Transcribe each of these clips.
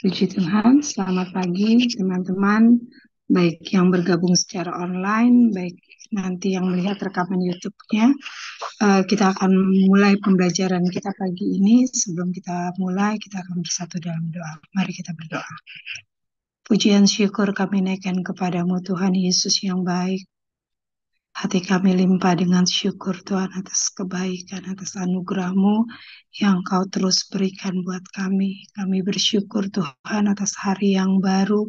Puji Tuhan, selamat pagi teman-teman, baik yang bergabung secara online, baik nanti yang melihat rekaman YouTube-nya. Kita akan mulai pembelajaran kita pagi ini. Sebelum kita mulai, kita akan bersatu dalam doa. Mari kita berdoa. Pujian syukur kami naikkan kepadamu Tuhan Yesus yang baik. Hati kami limpah dengan syukur Tuhan atas kebaikan, atas anugerah-Mu yang Kau terus berikan buat kami. Kami bersyukur Tuhan atas hari yang baru,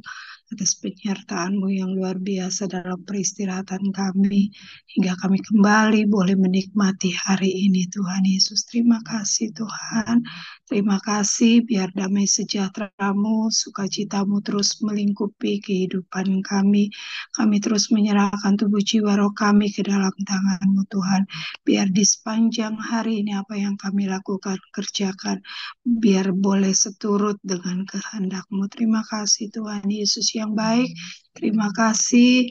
atas penyertaan-Mu yang luar biasa dalam peristirahatan kami, hingga kami kembali boleh menikmati hari ini Tuhan Yesus. Terima kasih Tuhan, terima kasih biar damai sejahtera-Mu, sukacita-Mu terus melingkupi kehidupan kami. Kami terus menyerahkan tubuh jiwa roh kami ke dalam tangan-Mu Tuhan. Biar di sepanjang hari ini apa yang kami lakukan, kerjakan, biar boleh seturut dengan kehendak-Mu. Terima kasih Tuhan Yesus yang baik. Terima kasih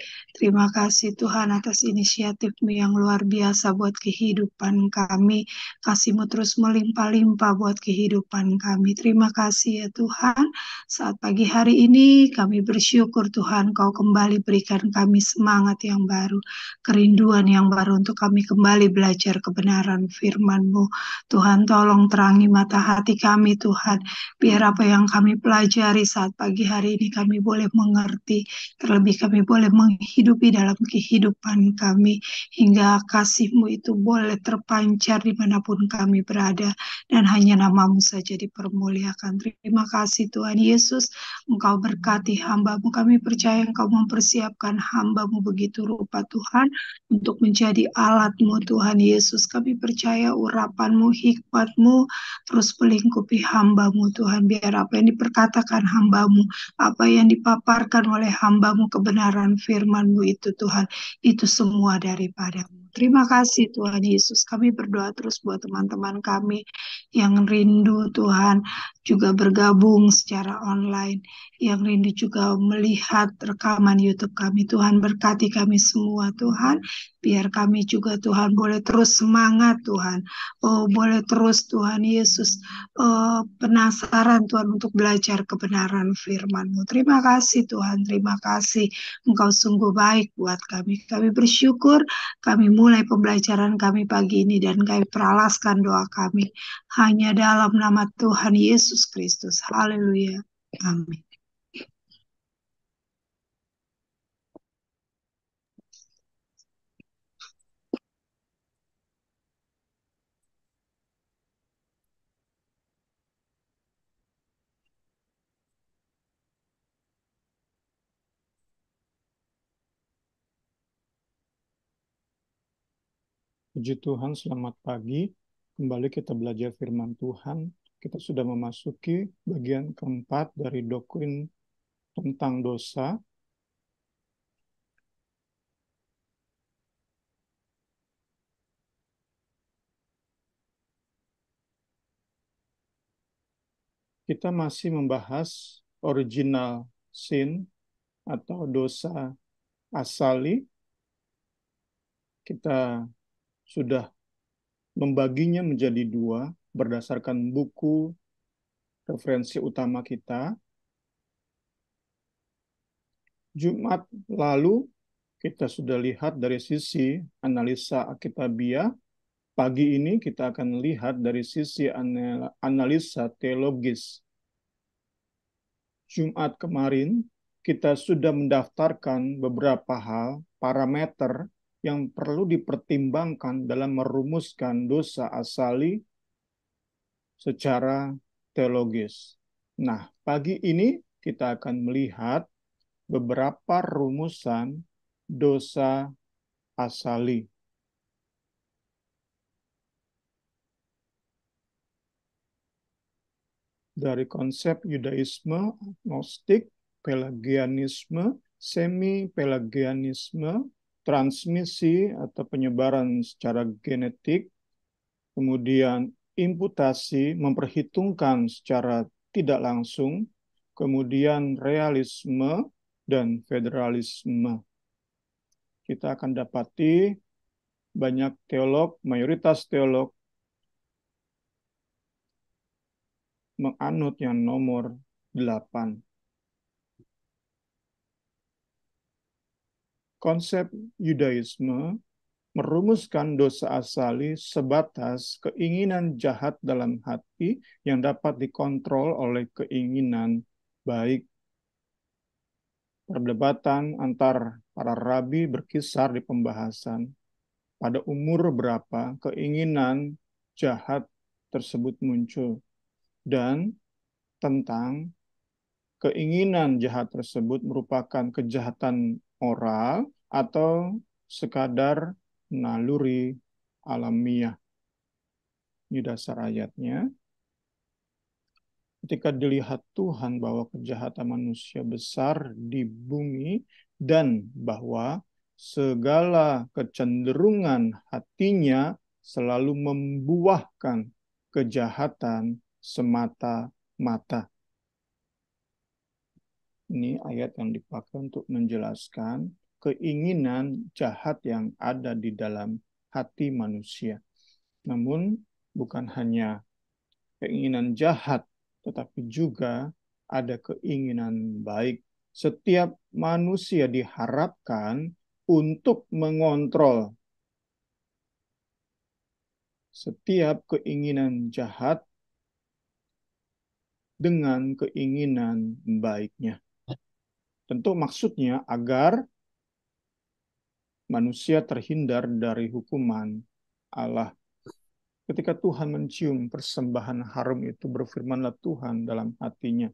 Tuhan atas inisiatif-Mu yang luar biasa buat kehidupan kami. Kasih-Mu terus melimpah-limpah buat kehidupan kami. Terima kasih ya Tuhan. Saat pagi hari ini kami bersyukur Tuhan Kau kembali berikan kami semangat yang baru, kerinduan yang baru untuk kami kembali belajar kebenaran firman-Mu. Tuhan tolong terangi mata hati kami Tuhan, biar apa yang kami pelajari saat pagi hari ini kami boleh mengerti, terlebih kami boleh menghidupi dalam kehidupan kami, hingga kasih-Mu itu boleh terpancar dimanapun kami berada, dan hanya nama-Mu saja dipermuliakan. Terima kasih Tuhan Yesus, Engkau berkati hamba-Mu. Kami percaya Engkau mempersiapkan hamba-Mu begitu rupa Tuhan, untuk menjadi alat-Mu Tuhan Yesus. Kami percaya urapan-Mu, hikmat-Mu terus melingkupi hamba-Mu Tuhan. Biar apa yang diperkatakan hamba-Mu, apa yang dipaparkan oleh hamba-Mu, kebenaran firman-Mu itu Tuhan, itu semua daripada-Mu. Terima kasih Tuhan Yesus. Kami berdoa terus buat teman-teman kami yang rindu Tuhan, juga bergabung secara online, yang rindu juga melihat rekaman YouTube kami. Tuhan berkati kami semua Tuhan, biar kami juga Tuhan boleh terus semangat Tuhan. Oh, boleh terus Tuhan Yesus penasaran Tuhan untuk belajar kebenaran firman-Mu. Terima kasih Tuhan, terima kasih. Engkau sungguh baik buat kami. Kami bersyukur, kami mulai pembelajaran kami pagi ini dan kami peralaskan doa kami hanya dalam nama Tuhan Yesus Kristus. Haleluya. Amin. Puji Tuhan, selamat pagi. Kembali kita belajar firman Tuhan. Kita sudah memasuki bagian keempat dari doktrin tentang dosa. Kita masih membahas original sin atau dosa asali. Kita sudah membaginya menjadi dua berdasarkan buku referensi utama kita. Jumat lalu kita sudah lihat dari sisi analisa Alkitabiah. Pagi ini kita akan lihat dari sisi analisa teologis. Jumat kemarin kita sudah mendaftarkan beberapa hal, parameter yang perlu dipertimbangkan dalam merumuskan dosa asali secara teologis. Nah, pagi ini kita akan melihat beberapa rumusan dosa asali. Dari konsep Yudaisme, Gnostik, Pelagianisme, semi-pelagianisme, transmisi atau penyebaran secara genetik, kemudian imputasi, memperhitungkan secara tidak langsung, kemudian realisme, dan federalisme. Kita akan dapati banyak teolog, mayoritas teolog menganut yang nomor 8. Konsep Yudaisme merumuskan dosa asali sebatas keinginan jahat dalam hati yang dapat dikontrol oleh keinginan baik. Perdebatan antar para rabi berkisar di pembahasan pada umur berapa keinginan jahat tersebut muncul dan tentang keinginan jahat tersebut merupakan kejahatan moral atau sekadar naluri alamiah. Ini dasar ayatnya. Ketika dilihat Tuhan bahwa kejahatan manusia besar di bumi dan bahwa segala kecenderungan hatinya selalu membuahkan kejahatan semata-mata. Ini ayat yang dipakai untuk menjelaskan keinginan jahat yang ada di dalam hati manusia. Namun bukan hanya keinginan jahat, tetapi juga ada keinginan baik. Setiap manusia diharapkan untuk mengontrol setiap keinginan jahat dengan keinginan baiknya. Tentu maksudnya agar manusia terhindar dari hukuman Allah. Ketika Tuhan mencium persembahan harum itu, berfirmanlah Tuhan dalam hatinya,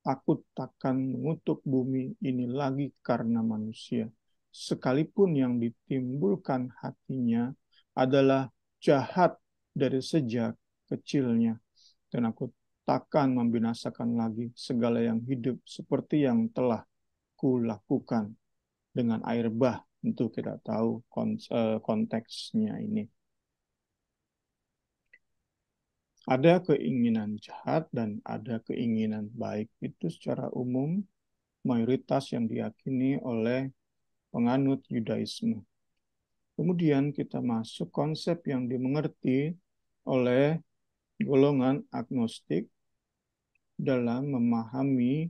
aku takkan mengutuk bumi ini lagi karena manusia. Sekalipun yang ditimbulkan hatinya adalah jahat dari sejak kecilnya. Dan aku takkan membinasakan lagi segala yang hidup seperti yang telah kulakukan dengan air bah. Tentu kita tahu konteksnya ini. Ada keinginan jahat dan ada keinginan baik. Itu secara umum mayoritas yang diyakini oleh penganut Yudaisme. Kemudian kita masuk konsep yang dimengerti oleh golongan agnostik dalam memahami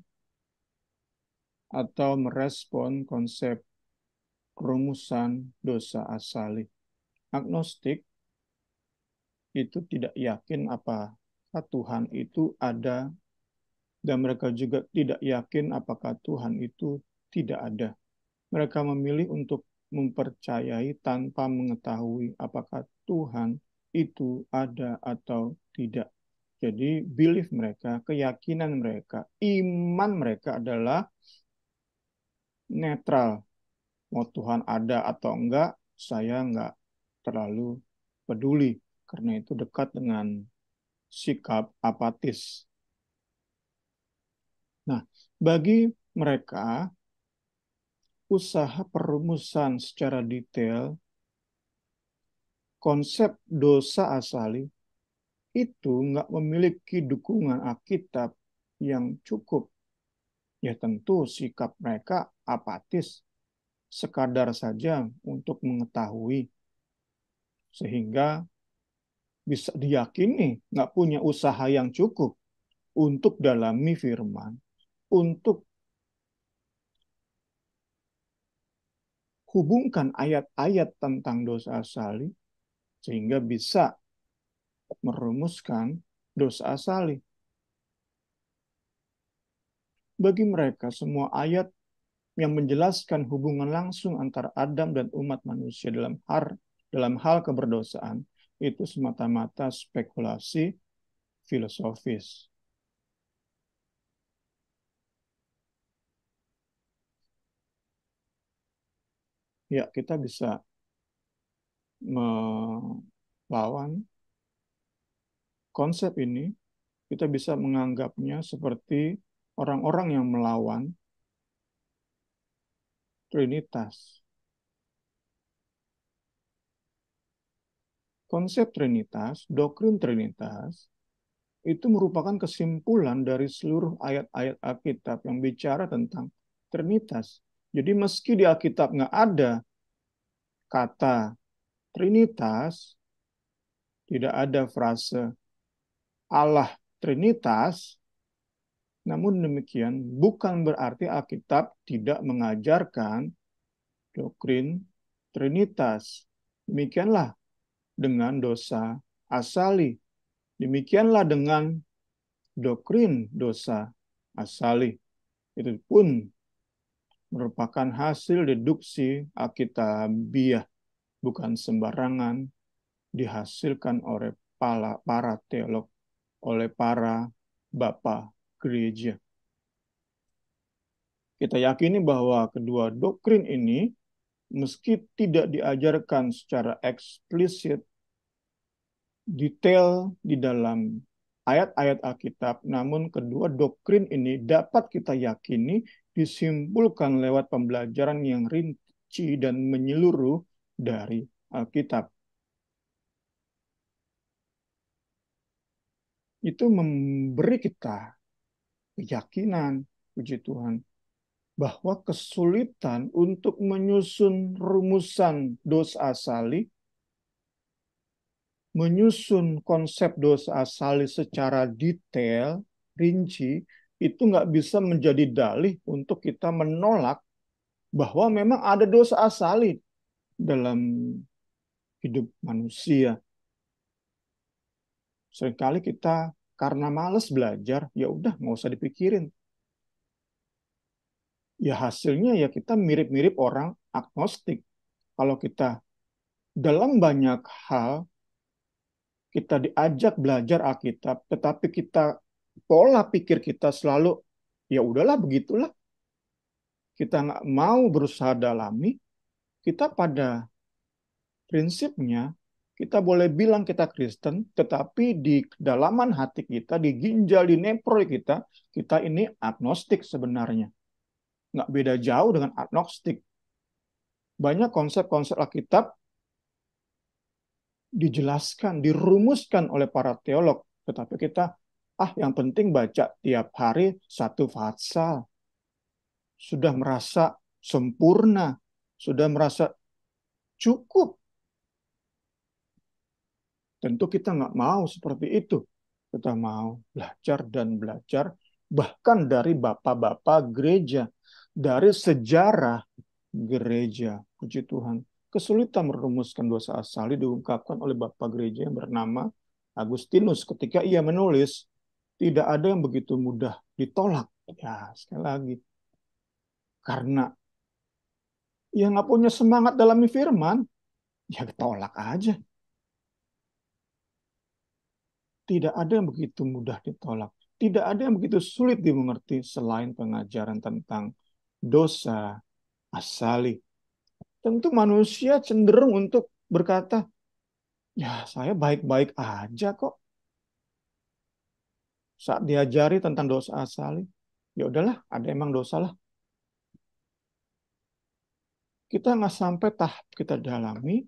atau merespon konsep rumusan dosa asali. Agnostik itu tidak yakin apakah Tuhan itu ada, dan mereka juga tidak yakin apakah Tuhan itu tidak ada. Mereka memilih untuk mempercayai tanpa mengetahui apakah Tuhan itu ada atau tidak. Jadi belief mereka, keyakinan mereka, iman mereka adalah netral. Mau Tuhan ada atau enggak, saya enggak terlalu peduli. Karena itu dekat dengan sikap apatis. Nah, bagi mereka, usaha perumusan secara detail konsep dosa asali itu nggak memiliki dukungan Alkitab yang cukup. Ya tentu sikap mereka apatis, sekadar saja untuk mengetahui, sehingga bisa diyakini nggak punya usaha yang cukup untuk dalami firman, untuk hubungkan ayat-ayat tentang dosa asali, sehingga bisa merumuskan dosa asali. Bagi mereka, semua ayat yang menjelaskan hubungan langsung antara Adam dan umat manusia dalam hal keberdosaan itu semata-mata spekulasi filosofis. Ya, kita bisa melawan konsep ini, kita bisa menganggapnya seperti orang-orang yang melawan Trinitas. Konsep Trinitas, doktrin Trinitas, itu merupakan kesimpulan dari seluruh ayat-ayat Alkitab yang bicara tentang Trinitas. Jadi meski di Alkitab nggak ada kata Trinitas, tidak ada frase Allah Trinitas, Namun demikian, bukan berarti Alkitab tidak mengajarkan doktrin Trinitas. Demikianlah dengan dosa asali. Demikianlah dengan doktrin dosa asali. Itu pun merupakan hasil deduksi Alkitabiah, bukan sembarangan dihasilkan oleh para teolog, oleh para bapa gereja. Kita yakini bahwa kedua doktrin ini, meski tidak diajarkan secara eksplisit, detail di dalam ayat-ayat Alkitab, namun kedua doktrin ini dapat kita yakini disimpulkan lewat pembelajaran yang rinci dan menyeluruh dari Alkitab. Itu memberi kita keyakinan, puji Tuhan, bahwa kesulitan untuk menyusun rumusan dosa asali, menyusun konsep dosa asali secara detail, rinci, itu nggak bisa menjadi dalih untuk kita menolak bahwa memang ada dosa asali dalam hidup manusia. Seringkali kita karena males belajar, ya udah nggak usah dipikirin. Ya hasilnya ya kita mirip-mirip orang agnostik. Kalau kita dalam banyak hal kita diajak belajar Alkitab, tetapi kita pola pikir kita selalu ya udahlah begitulah. Kita nggak mau berusaha dalami. Kita pada prinsipnya kita boleh bilang kita Kristen, tetapi di kedalaman hati kita, di ginjal, di neproi kita, kita ini agnostik sebenarnya. Nggak beda jauh dengan agnostik. Banyak konsep-konsep Alkitab dijelaskan, dirumuskan oleh para teolog. Tetapi kita, yang penting baca tiap hari satu pasal. Sudah merasa sempurna, sudah merasa cukup. Tentu kita nggak mau seperti itu. Kita mau belajar dan belajar, bahkan dari bapak-bapak gereja, dari sejarah gereja. Puji Tuhan. Kesulitan merumuskan dosa asali diungkapkan oleh bapak gereja yang bernama Agustinus. Ketika ia menulis, tidak ada yang begitu mudah ditolak. Ya, sekali lagi. Karena ia nggak punya semangat dalam firman, ya ditolak aja. Tidak ada yang begitu mudah ditolak. Tidak ada yang begitu sulit dimengerti selain pengajaran tentang dosa asali. Tentu manusia cenderung untuk berkata, ya saya baik-baik aja kok. Saat diajari tentang dosa asali, ya udahlah, ada emang dosa lah. Kita nggak sampai tahap kita dalami,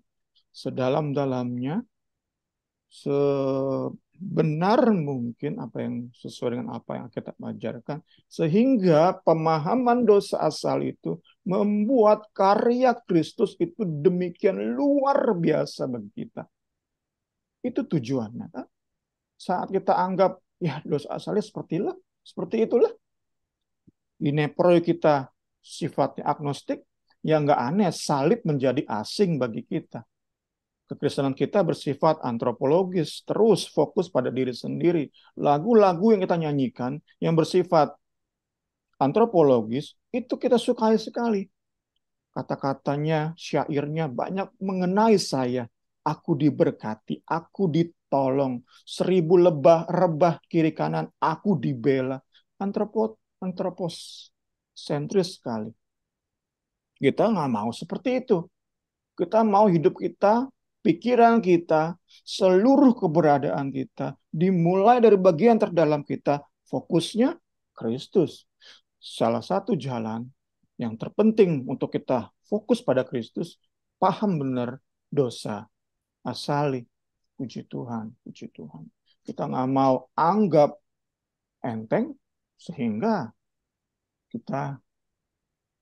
sedalam-dalamnya, sebenar mungkin apa yang sesuai dengan apa yang kita ajarkan, sehingga pemahaman dosa asal itu membuat karya Kristus itu demikian luar biasa bagi kita. Itu tujuannya, kan? Saat kita anggap ya dosa asalnya seperti itulah. Di neproi kita sifatnya agnostik, ya nggak aneh salib menjadi asing bagi kita. Kekristenan kita bersifat antropologis, terus fokus pada diri sendiri. Lagu-lagu yang kita nyanyikan yang bersifat antropologis, itu kita sukai sekali. Kata-katanya, syairnya banyak mengenai saya. Aku diberkati, aku ditolong. 1000 lebah rebah kiri kanan, aku dibela. Antropos sentris sekali. Kita nggak mau seperti itu. Kita mau hidup kita, pikiran kita, seluruh keberadaan kita, dimulai dari bagian terdalam kita, fokusnya Kristus. Salah satu jalan yang terpenting untuk kita fokus pada Kristus, paham benar dosa asali. Puji Tuhan, puji Tuhan. Kita nggak mau anggap enteng, sehingga kita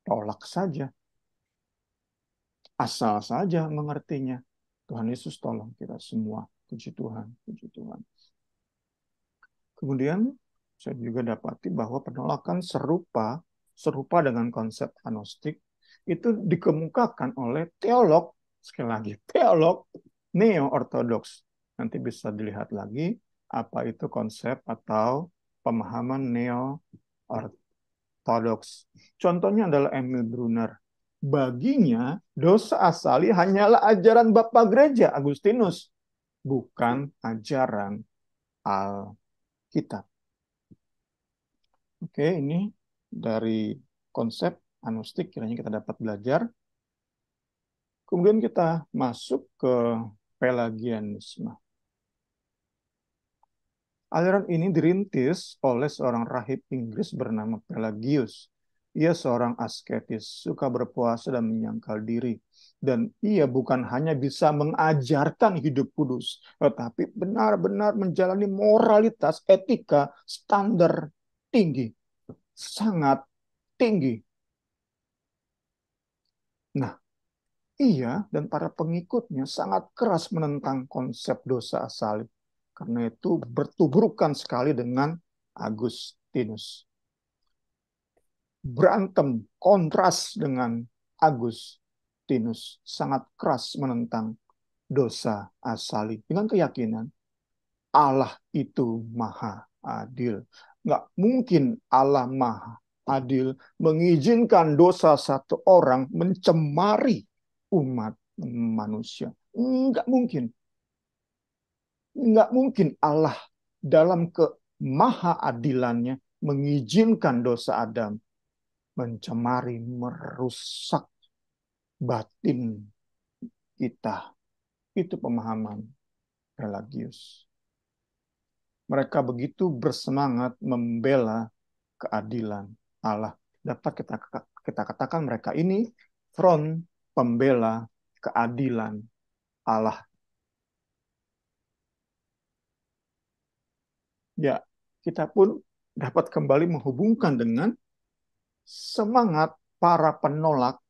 tolak saja. Asal saja mengertinya. Tuhan Yesus tolong kita semua. Puji Tuhan, puji Tuhan. Kemudian saya juga dapati bahwa penolakan serupa dengan konsep agnostik itu dikemukakan oleh teolog, sekali lagi teolog neo-ortodoks. Nanti bisa dilihat lagi apa itu konsep atau pemahaman neo-ortodoks. Contohnya adalah Emil Brunner. Baginya dosa asali hanyalah ajaran Bapa Gereja Agustinus, bukan ajaran Alkitab. Oke, ini dari konsep agnostik kiranya kita dapat belajar. Kemudian kita masuk ke Pelagianisme. Aliran ini dirintis oleh seorang rahib Inggris bernama Pelagius. Ia seorang asketis, suka berpuasa dan menyangkal diri. Dan ia bukan hanya bisa mengajarkan hidup kudus, tetapi benar-benar menjalani moralitas, etika, standar tinggi. Sangat tinggi. Nah, ia dan para pengikutnya sangat keras menentang konsep dosa asali. Karena itu bertubrukan sekali dengan Agustinus. Berantem, kontras dengan Agustinus. Sangat keras menentang dosa asali. Dengan keyakinan Allah itu maha adil. Nggak mungkin Allah maha adil mengizinkan dosa satu orang mencemari umat manusia. Nggak mungkin. Nggak mungkin Allah dalam kemaha adilannya mengizinkan dosa Adam mencemari, merusak batin kita. Itu pemahaman Pelagius. Mereka begitu bersemangat membela keadilan Allah. Dapat kita katakan mereka ini front pembela keadilan Allah. Ya, kita pun dapat kembali menghubungkan dengan semangat para penolak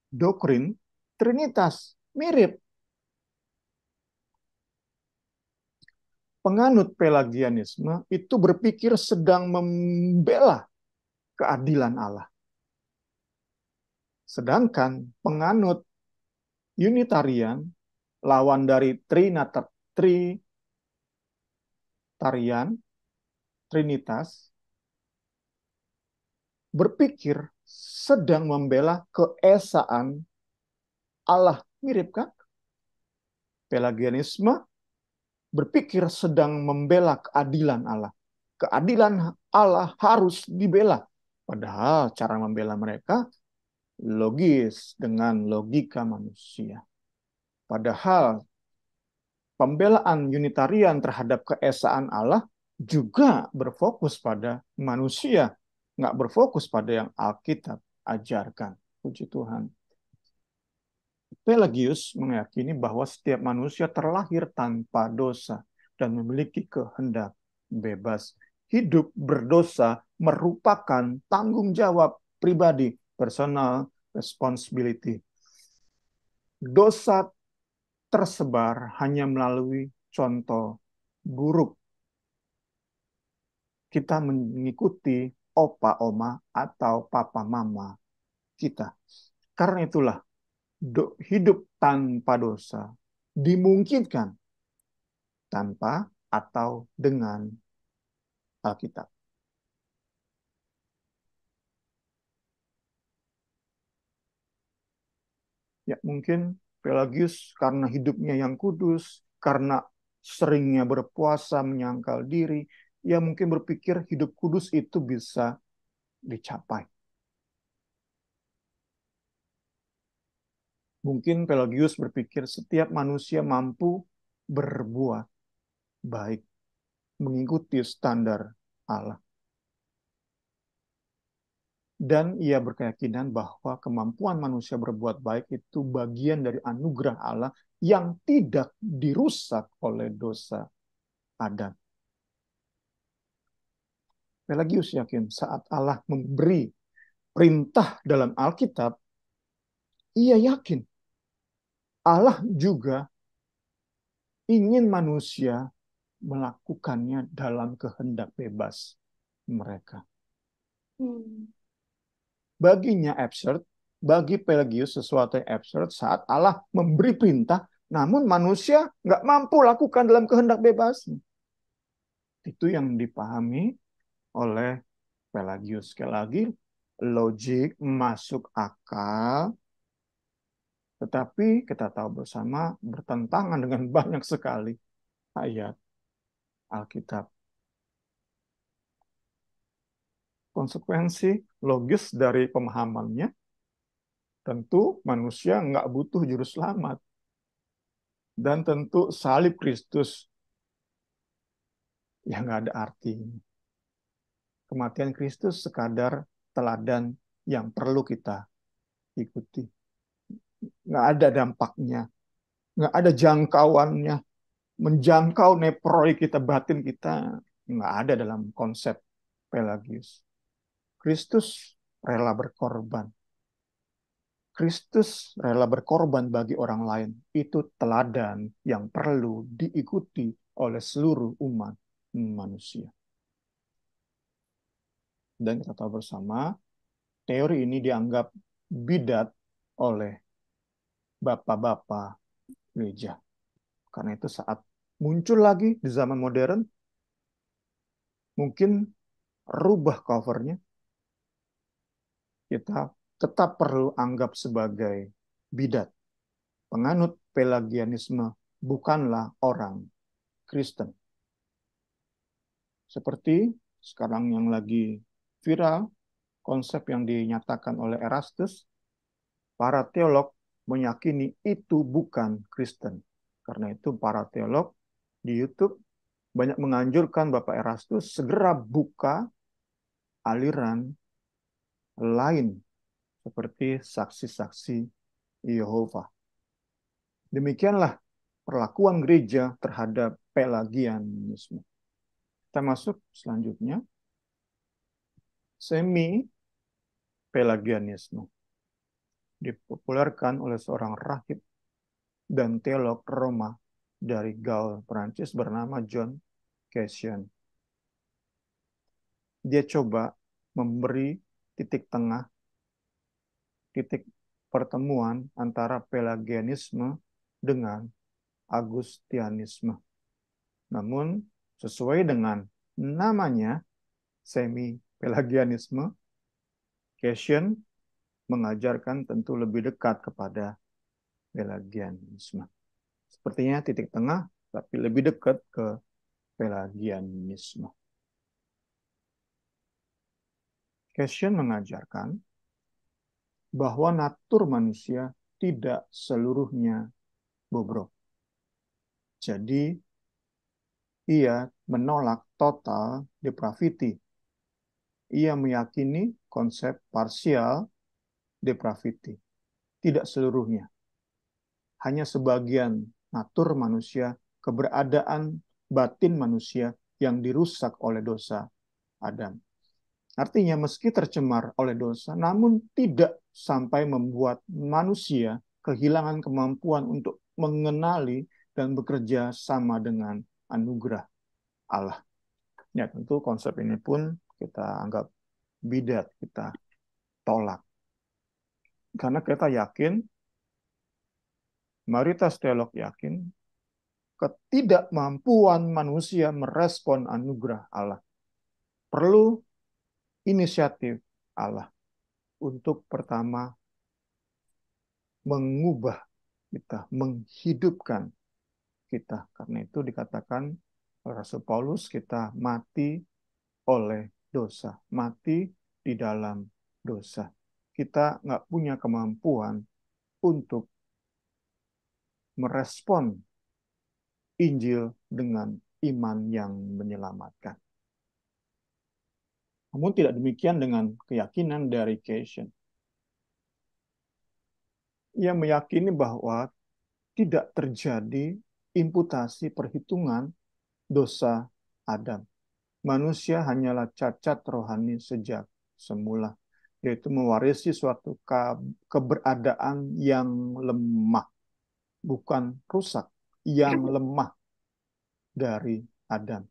doktrin Trinitas. Mirip. Penganut Pelagianisme itu berpikir sedang membela keadilan Allah. Sedangkan penganut Unitarian, lawan dari Trinitarian, Trinitas, berpikir sedang membela keesaan Allah. Mirip kan? Pelagianisme berpikir sedang membela keadilan Allah. Keadilan Allah harus dibela. Padahal cara membela mereka logis dengan logika manusia. Padahal pembelaan Unitarian terhadap keesaan Allah juga berfokus pada manusia, nggak berfokus pada yang Alkitab ajarkan. Puji Tuhan. Pelagius meyakini bahwa setiap manusia terlahir tanpa dosa dan memiliki kehendak bebas. Hidup berdosa merupakan tanggung jawab pribadi, personal responsibility. Dosa tersebar hanya melalui contoh buruk. Kita mengikuti opa oma atau papa mama kita. Karena itulah hidup tanpa dosa dimungkinkan tanpa atau dengan Alkitab. Ya, mungkin Pelagius karena hidupnya yang kudus, karena seringnya berpuasa, menyangkal diri, ya mungkin berpikir hidup kudus itu bisa dicapai. Mungkin Pelagius berpikir setiap manusia mampu berbuat baik, mengikuti standar Allah. Dan ia berkeyakinan bahwa kemampuan manusia berbuat baik itu bagian dari anugerah Allah yang tidak dirusak oleh dosa Adam. Pelagius yakin saat Allah memberi perintah dalam Alkitab, ia yakin Allah juga ingin manusia melakukannya dalam kehendak bebas mereka. Baginya absurd, bagi Pelagius sesuatu yang absurd saat Allah memberi perintah, namun manusia nggak mampu lakukan dalam kehendak bebas. Itu yang dipahami oleh Pelagius. Sekali lagi, logik masuk akal, tetapi kita tahu bersama bertentangan dengan banyak sekali ayat Alkitab. Konsekuensi logis dari pemahamannya, tentu manusia nggak butuh juru selamat. Dan tentu salib Kristus yang nggak ada artinya. Kematian Kristus sekadar teladan yang perlu kita ikuti. Nggak ada dampaknya, nggak ada jangkauannya. Menjangkau neproi kita, batin kita, nggak ada dalam konsep Pelagius. Kristus rela berkorban. Kristus rela berkorban bagi orang lain. Itu teladan yang perlu diikuti oleh seluruh umat manusia. Dan kita tahu bersama, teori ini dianggap bidat oleh bapak-bapak gereja. Karena itu saat muncul lagi di zaman modern, mungkin rubah covernya, kita tetap perlu anggap sebagai bidat. Penganut Pelagianisme bukanlah orang Kristen. Seperti sekarang yang lagi viral, konsep yang dinyatakan oleh Erastus, para teolog meyakini itu bukan Kristen. Karena itu para teolog di YouTube banyak menganjurkan Bapak Erastus segera buka aliran lain seperti saksi-saksi Yehova. Demikianlah perlakuan gereja terhadap Pelagianisme. Kita masuk selanjutnya. Semi-Pelagianisme. Dipopulerkan oleh seorang rahib dan teolog Roma dari Gaul, Prancis bernama John Cassian. Dia coba memberi titik tengah, titik pertemuan antara Pelagianisme dengan Agustianisme. Namun, sesuai dengan namanya, semi-Pelagianisme, Cassian mengajarkan tentu lebih dekat kepada Pelagianisme. Sepertinya titik tengah, tapi lebih dekat ke Pelagianisme. Cassian mengajarkan bahwa natur manusia tidak seluruhnya bobrok. Jadi, ia menolak total depravity. Ia meyakini konsep partial depravity. Tidak seluruhnya. Hanya sebagian natur manusia, keberadaan batin manusia yang dirusak oleh dosa Adam. Artinya meski tercemar oleh dosa, namun tidak sampai membuat manusia kehilangan kemampuan untuk mengenali dan bekerja sama dengan anugerah Allah. Ya, tentu konsep ini pun kita anggap bidat, kita tolak. Karena kita yakin, mayoritas teolog yakin, ketidakmampuan manusia merespon anugerah Allah. Perlu inisiatif Allah untuk pertama mengubah kita, menghidupkan kita. Karena itu dikatakan oleh Rasul Paulus, kita mati oleh dosa, mati di dalam dosa. Kita nggak punya kemampuan untuk merespon Injil dengan iman yang menyelamatkan. Namun tidak demikian dengan keyakinan dari Cassian. Ia meyakini bahwa tidak terjadi imputasi perhitungan dosa Adam. Manusia hanyalah cacat rohani sejak semula, yaitu mewarisi suatu keberadaan yang lemah, bukan rusak, yang lemah dari Adam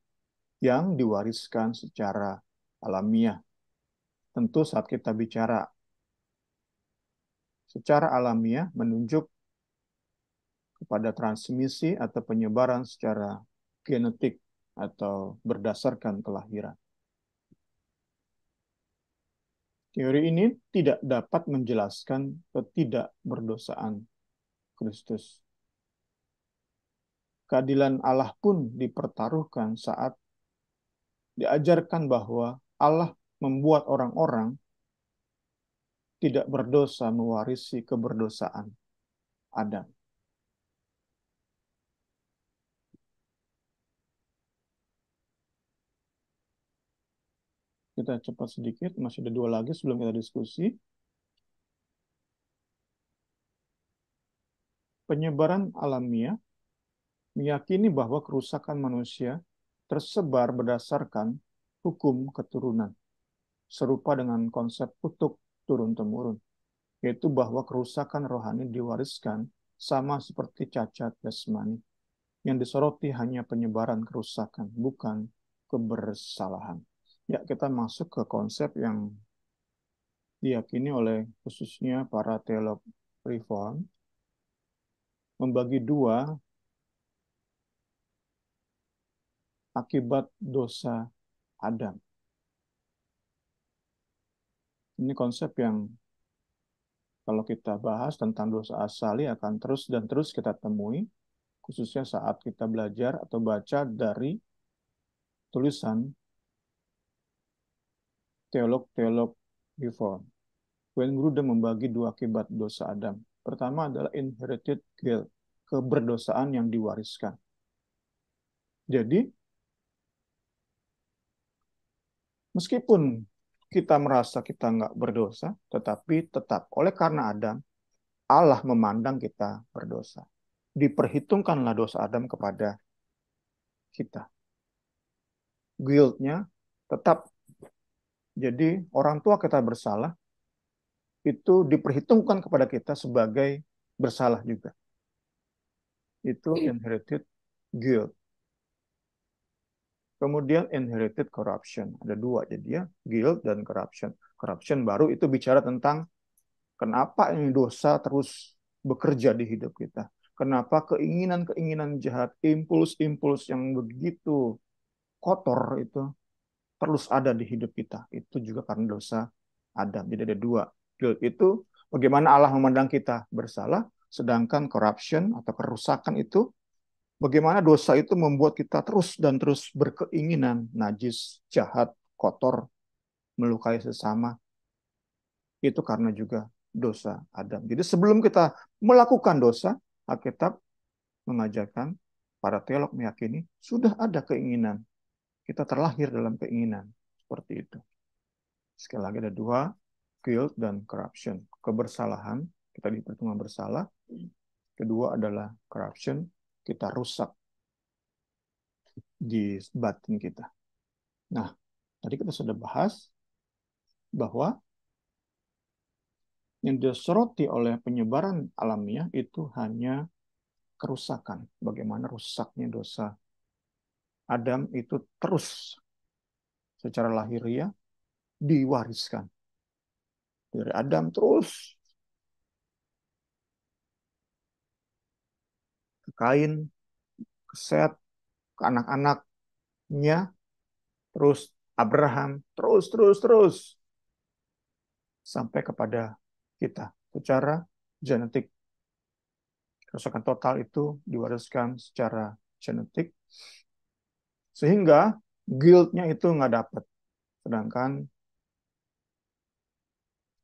yang diwariskan secara alamiah. Tentu saat kita bicara secara alamiah menunjuk kepada transmisi atau penyebaran secara genetik atau berdasarkan kelahiran. Teori ini tidak dapat menjelaskan ketidakberdosaan Kristus. Keadilan Allah pun dipertaruhkan saat diajarkan bahwa Allah membuat orang-orang tidak berdosa mewarisi keberdosaan Adam. Kita cepat sedikit, masih ada 2 lagi sebelum kita diskusi. Penyebaran alamiah meyakini bahwa kerusakan manusia tersebar berdasarkan hukum keturunan, serupa dengan konsep kutuk turun-temurun, yaitu bahwa kerusakan rohani diwariskan sama seperti cacat jasmani. Yang disoroti hanya penyebaran kerusakan, bukan kebersalahan. Ya, kita masuk ke konsep yang diyakini oleh khususnya para teolog reform, membagi 2 akibat dosa Adam. Ini konsep yang kalau kita bahas tentang dosa asali akan terus dan terus kita temui, khususnya saat kita belajar atau baca dari tulisan teolog-teolog reform. Wayne Grudem membagi 2 akibat dosa Adam. Pertama adalah inherited guilt, keberdosaan yang diwariskan. Jadi, meskipun kita merasa kita nggak berdosa, tetapi tetap oleh karena Adam, Allah memandang kita berdosa. Diperhitungkanlah dosa Adam kepada kita. Guilt-nya tetap. Jadi orang tua kita bersalah, itu diperhitungkan kepada kita sebagai bersalah juga. Itu inherited guilt. Kemudian inherited corruption. Ada 2, jadi ya, guilt dan corruption. Corruption baru itu bicara tentang kenapa ini dosa terus bekerja di hidup kita. Kenapa keinginan-keinginan jahat, impuls-impuls yang begitu kotor itu terus ada di hidup kita. Itu juga karena dosa Adam. Jadi ada 2. Guilt itu bagaimana Allah memandang kita bersalah, sedangkan corruption atau kerusakan itu bagaimana dosa itu membuat kita terus dan terus berkeinginan najis, jahat, kotor, melukai sesama. Itu karena juga dosa Adam. Jadi sebelum kita melakukan dosa, Alkitab mengajarkan, para teolog meyakini, sudah ada keinginan. Kita terlahir dalam keinginan. Seperti itu. Sekali lagi ada 2, guilt dan corruption. Kebersalahan, kita diperhitungan bersalah. Kedua adalah corruption, kita rusak di batin kita. Nah, tadi kita sudah bahas bahwa yang disoroti oleh penyebaran alamiah itu hanya kerusakan. Bagaimana rusaknya dosa Adam itu terus secara lahiriah diwariskan. Dari Adam terus ke Kain, ke Set, ke anak-anaknya, terus Abraham, terus sampai kepada kita secara genetik. Kerusakan total itu diwariskan secara genetik, sehingga guilt-nya itu nggak dapat. Sedangkan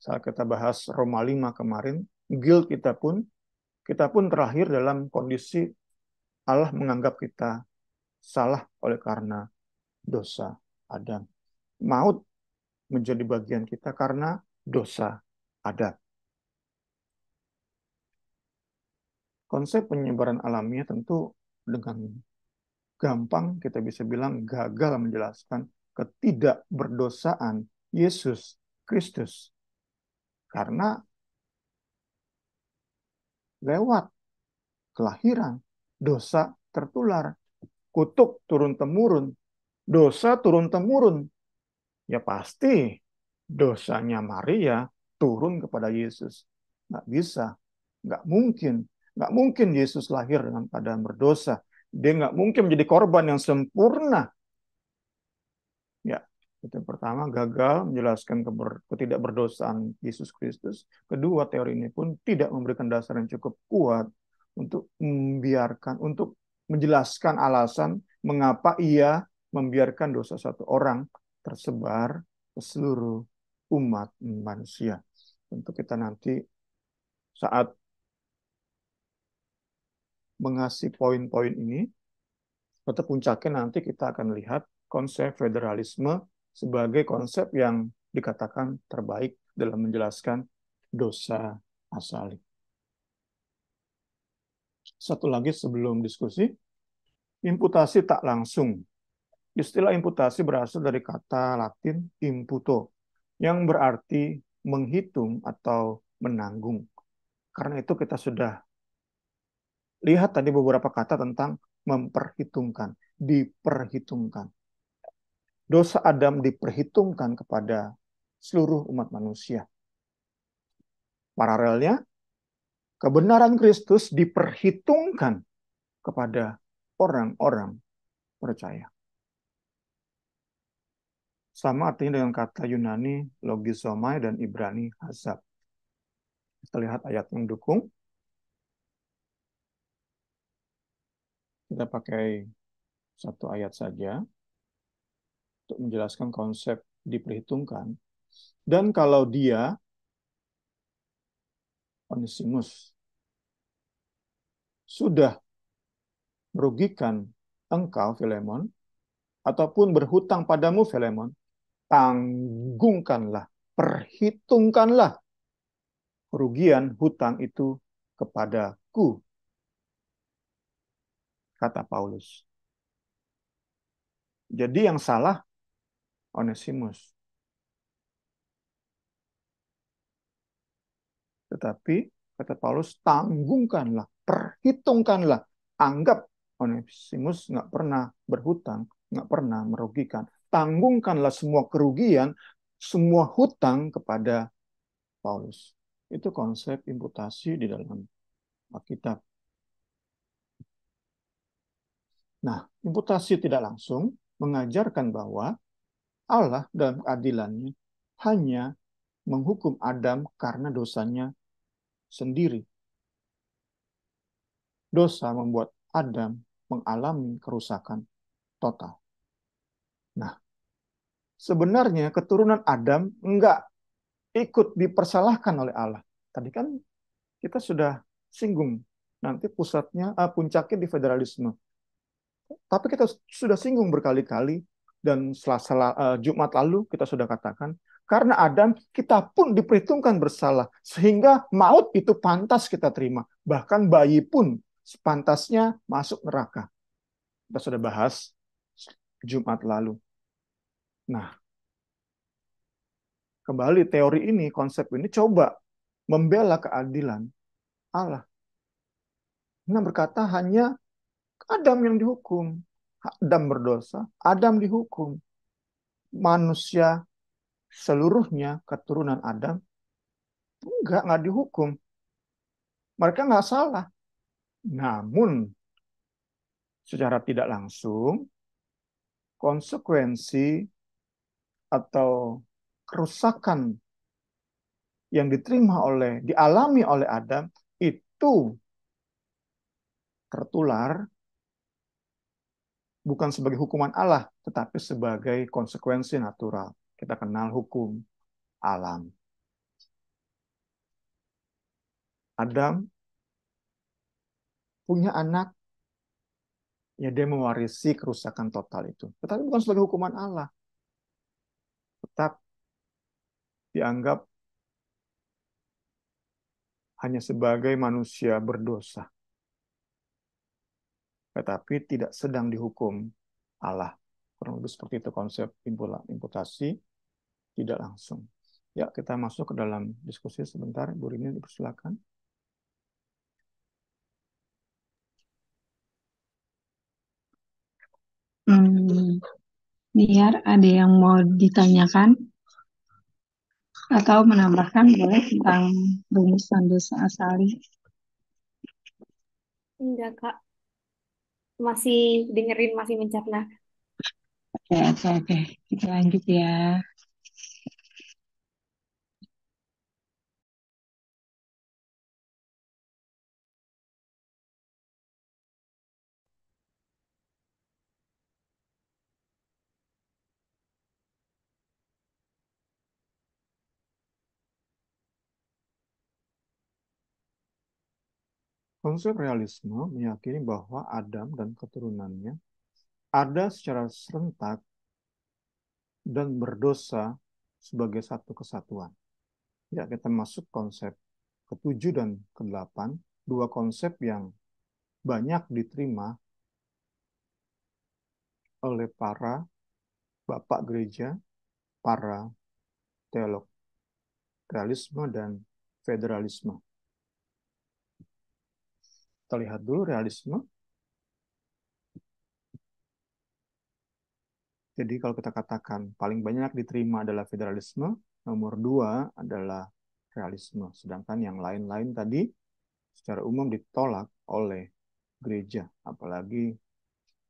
saat kita bahas Roma 5 kemarin, guilt kita pun terlahir dalam kondisi Allah menganggap kita salah oleh karena dosa Adam. Maut menjadi bagian kita karena dosa Adam. Konsep penyebaran alamiah tentu dengan gampang kita bisa bilang gagal menjelaskan ketidakberdosaan Yesus Kristus. Karena lewat kelahiran, dosa tertular. kutuk turun-temurun, dosa turun-temurun. Ya pasti dosanya Maria turun kepada Yesus. Nggak bisa, nggak mungkin. Nggak mungkin Yesus lahir dengan keadaan berdosa. Dia nggak mungkin menjadi korban yang sempurna. Ya, itu yang pertama, gagal menjelaskan ketidakberdosaan Yesus Kristus. Kedua, teori ini pun tidak memberikan dasar yang cukup kuat untuk untuk menjelaskan alasan mengapa ia membiarkan dosa satu orang tersebar ke seluruh umat manusia. Tentu kita nanti saat mengasih poin-poin ini, atau puncaknya nanti kita akan lihat konsep federalisme sebagai konsep yang dikatakan terbaik dalam menjelaskan dosa asali. Satu lagi sebelum diskusi, imputasi tak langsung. Istilah imputasi berasal dari kata Latin imputo, yang berarti menghitung atau menanggung. Karena itu kita sudah lihat tadi beberapa kata tentang memperhitungkan, diperhitungkan. Dosa Adam diperhitungkan kepada seluruh umat manusia. Paralelnya, kebenaran Kristus diperhitungkan kepada orang-orang percaya. Sama artinya dengan kata Yunani logizomai dan Ibrani hazab. Kita lihat ayat yang mendukung. Kita pakai satu ayat saja untuk menjelaskan konsep diperhitungkan. Dan kalau dia, Onesimus, sudah merugikan engkau, Filemon, ataupun berhutang padamu, Filemon, tanggungkanlah, perhitungkanlah kerugian hutang itu kepadaku, kata Paulus. Jadi yang salah Onesimus. Tetapi, kata Paulus, tanggungkanlah, perhitungkanlah. Anggap Onesimus nggak pernah berhutang, nggak pernah merugikan. Tanggungkanlah semua kerugian, semua hutang kepada Paulus. Itu konsep imputasi di dalam Alkitab. Nah, imputasi tidak langsung mengajarkan bahwa Allah dalam keadilannya hanya menghukum Adam karena dosanya sendiri. Dosa membuat Adam mengalami kerusakan total. Nah, sebenarnya keturunan Adam enggak ikut dipersalahkan oleh Allah. Tadi kan kita sudah singgung, nanti puncaknya di federalisme. Tapi kita sudah singgung berkali-kali, dan Jumat lalu kita sudah katakan, karena Adam kita pun diperhitungkan bersalah, sehingga maut itu pantas kita terima. Bahkan bayi pun sepantasnya masuk neraka. Kita sudah bahas Jumat lalu. Nah, kembali teori ini, konsep ini coba membela keadilan Allah. Nah, berkata hanya Adam yang dihukum. Adam berdosa, Adam dihukum. Manusia seluruhnya keturunan Adam nggak dihukum. Mereka nggak salah. Namun secara tidak langsung konsekuensi atau kerusakan yang dialami oleh Adam itu tertular bukan sebagai hukuman Allah, tetapi sebagai konsekuensi natural. Kita kenal hukum alam. Adam punya anak, ya dia mewarisi kerusakan total itu. Tetapi bukan sebagai hukuman Allah. Tetap dianggap hanya sebagai manusia berdosa. Tetapi tidak sedang dihukum Allah. Kurang lebih seperti itu konsep imputasi tidak langsung. Ya, kita masuk ke dalam diskusi sebentar. Bu Rini, dipersilakan. Niar, ada yang mau ditanyakan atau menambahkan boleh tentang rumusan dosa asali? Enggak, Kak. Masih dengerin, masih mencerna. Oke, oke, oke. Kita lanjut ya. Konsep realisme meyakini bahwa Adam dan keturunannya ada secara serentak dan berdosa sebagai satu kesatuan. Ya, kita masuk konsep ketujuh dan kedelapan, dua konsep yang banyak diterima oleh para bapak gereja, para teolog realisme dan federalisme. Kita lihat dulu realisme. Jadi kalau kita katakan paling banyak diterima adalah federalisme, nomor dua adalah realisme. Sedangkan yang lain-lain tadi secara umum ditolak oleh gereja, apalagi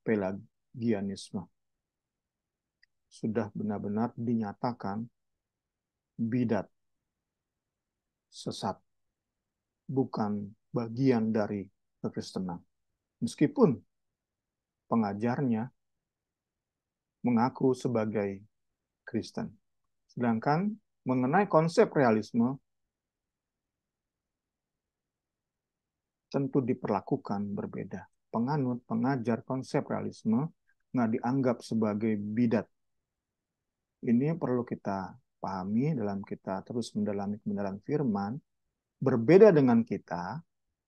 Pelagianisme. Sudah benar-benar dinyatakan bidat, sesat, bukan bagian dari kekristenan. Meskipun pengajarnya mengaku sebagai Kristen. Sedangkan mengenai konsep realisme, tentu diperlakukan berbeda. Penganut, pengajar konsep realisme nggak dianggap sebagai bidat. Ini perlu kita pahami dalam kita terus mendalami kebenaran firman. Berbeda dengan kita,